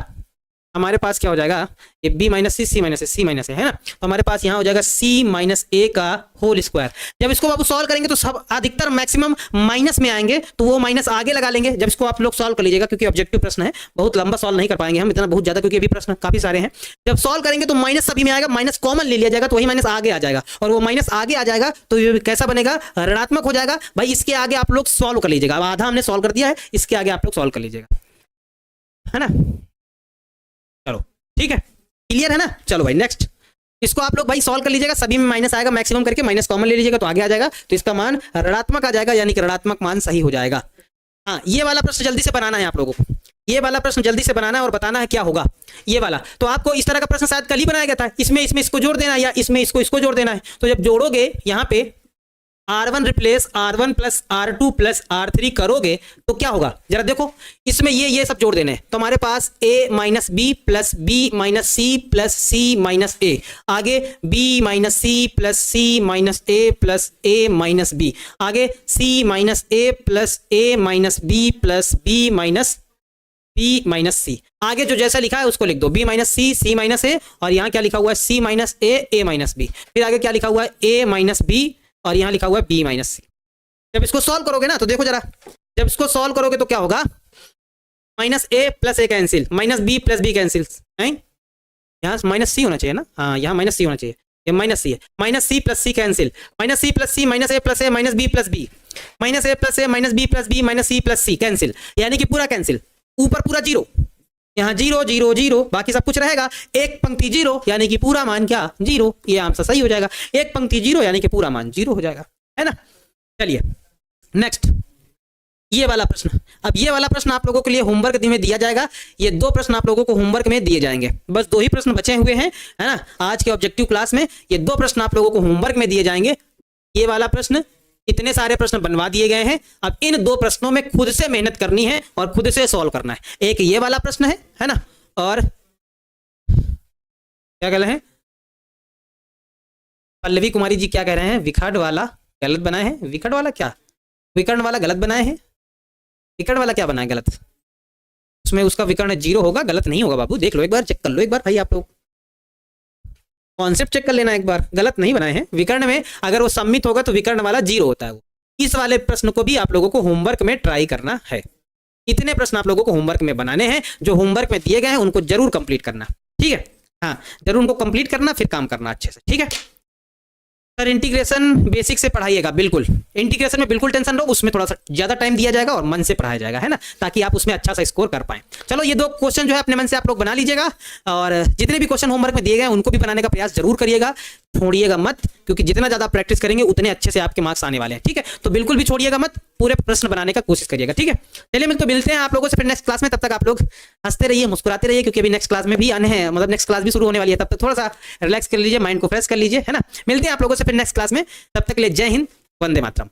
हमारे पास क्या हो जाएगा, ये b माइनस सी माइनस ए, सी माइनस ए है ना, तो हमारे पास यहाँ हो जाएगा c माइनस ए का होल स्क्वायर। जब इसको आप सॉल्व करेंगे तो सब अधिकतर मैक्सिमम माइनस में आएंगे, तो वो माइनस आगे लगा लेंगे। जब इसको आप लोग सॉल्व कर लीजिएगा, क्योंकि ऑब्जेक्टिव प्रश्न है, बहुत लंबा सॉल्व नहीं कर पाएंगे हम इतना बहुत ज्यादा, क्योंकि अभी प्रश्न काफी सारे हैं। जब सॉल्व करेंगे तो माइनस सभी में आएगा, माइनस कॉमन ले लिया जाएगा, तो वही माइनस आगे आ जाएगा, और वो माइनस आगे आ जाएगा तो ये कैसा बनेगा, ऋणात्मक हो जाएगा। भाई इसके आगे आप लोग सॉल्व कर लीजिएगा, अब आधा हमने सॉल्व कर दिया है, इसके आगे आप लोग सॉल्व कर लीजिएगा, है ना। चलो ठीक है, क्लियर है ना। चलो भाई नेक्स्ट, इसको आप लोग भाई सॉल्व कर लीजिएगा, सभी में माइनस आएगा, मैक्सिमम करके माइनस कॉमन ले लीजिएगा तो आगे आ जाएगा, तो इसका मान ऋणात्मक आ जाएगा, यानी कि ऋणात्मक मान सही हो जाएगा। हाँ, ये वाला प्रश्न जल्दी से बनाना है आप लोगों को, ये वाला प्रश्न जल्दी से बनाना है और बताना है क्या होगा ये वाला। तो आपको इस तरह का प्रश्न शायद कल ही बनाया गया था, इसमें इसको जोड़ देना है, या इसमें इसको जोड़ देना है। तो जब जोड़ोगे यहाँ पे R1 replace R1 plus R2 plus R3 करोगे तो क्या होगा, जरा देखो, इसमें ये सब जोड़ देने हैं। तो हमारे पास a minus B plus B minus C plus C minus A, आगे b minus C plus C minus A plus A minus B, आगे c minus A plus A minus B plus B minus B minus C, आगे जो जैसा लिखा है उसको लिख दो, b minus C minus A, और यहाँ क्या लिखा हुआ है c minus A minus B, फिर आगे क्या लिखा हुआ है a माइनस बी, और यहाँ लिखा हुआ है b माइनस सी। जब इसको सॉल्व करोगे ना तो देखो जरा, जब इसको सॉल्व करोगे तो क्या होगा, minus A plus A cancel, minus B plus B cancel, यहाँ माइनस सी होना चाहिए ना, हाँ यहाँ माइनस सी होना चाहिए, ये माइनस सी है, minus C plus C cancel, minus C plus C minus A plus A minus B plus B, minus A plus A minus B plus B minus C plus C cancel, यानी कि पूरा cancel, ऊपर पूरा zero, यहाँ zero zero zero, बाकी सब कुछ रहेगा, एक पंक्ति जीरो यानी कि पूरा मान क्या, जीरो, ये आंसर सही हो जाएगा, एक पंक्ति जीरो यानी कि पूरा मान जीरो हो जाएगा, है ना। चलिए नेक्स्ट, ये वाला प्रश्न, अब ये वाला प्रश्न आप लोगों के लिए होमवर्क में दिया जाएगा, ये दो प्रश्न आप लोगों को होमवर्क में दिए जाएंगे, बस दो ही प्रश्न बचे हुए हैं, है ना, आज के ऑब्जेक्टिव क्लास में ये दो प्रश्न आप लोगों को होमवर्क में दिए जाएंगे। ये वाला प्रश्न, इतने सारे प्रश्न बनवा दिए गए हैं, अब इन दो प्रश्नों में खुद से मेहनत करनी है और खुद से सॉल्व करना है। एक ये वाला प्रश्न है ना, और क्या कह रहे हैं पल्लवी कुमारी जी, क्या कह रहे हैं, विकर्ण वाला गलत बनाए हैं, विकर्ण वाला क्या, विकर्ण वाला गलत बनाए हैं, विकर्ण वाला क्या बनाए गलत, उसमें उसका विकर्ण जीरो होगा, गलत नहीं होगा बाबू, देख लो एक बार, चेक कर लो एक बार भाई, आप लोग कॉन्सेप्ट चेक कर लेना एक बार, गलत नहीं बनाए हैं। विकर्ण में अगर वो सम्मित होगा तो विकर्ण वाला जीरो होता है वो। इस वाले प्रश्न को भी आप लोगों को होमवर्क में ट्राई करना है। इतने प्रश्न आप लोगों को होमवर्क में बनाने हैं, जो होमवर्क में दिए गए हैं उनको जरूर कंप्लीट करना, ठीक है, हाँ जरूर उनको कंप्लीट करना, फिर काम करना अच्छे से, ठीक है। सर इंटीग्रेशन बेसिक से पढ़ाइएगा, बिल्कुल इंटीग्रेशन में बिल्कुल टेंशन लो, उसमें थोड़ा सा ज्यादा टाइम दिया जाएगा और मन से पढ़ाया जाएगा, है ना, ताकि आप उसमें अच्छा सा स्कोर कर पाएं। चलो ये दो क्वेश्चन जो है अपने मन से आप लोग बना लीजिएगा, और जितने भी क्वेश्चन होमवर्क में दिए गए उनको भी बनाने का प्रयास जरूर करिएगा, छोड़िएगा मत, क्योंकि जितना ज्यादा प्रैक्टिस करेंगे उतने अच्छे से आपके मार्क्स आने वाले हैं, ठीक है। तो बिल्कुल भी छोड़िएगा मत, पूरे प्रश्न बनाने का कोशिश करिएगा, ठीक है। चलिए मिलते हैं आप लोगों से फिर नेक्स्ट क्लास में, तब तक आप लोग हंसते रहिए, मुस्कुराते रहिए, क्योंकि अभी नेक्स्ट क्लास में भी आने हैं, मतलब नेक्स्ट क्लास भी शुरू होने वाली है, तब तक थोड़ा सा रिलैक्स कर लीजिए, माइंड को फ्रेश कर लीजिए, है ना। मिलते हैं आप लोगों से फिर नेक्स्ट क्लास में, तब तक के लिए जय हिंद, वंदे मातरम।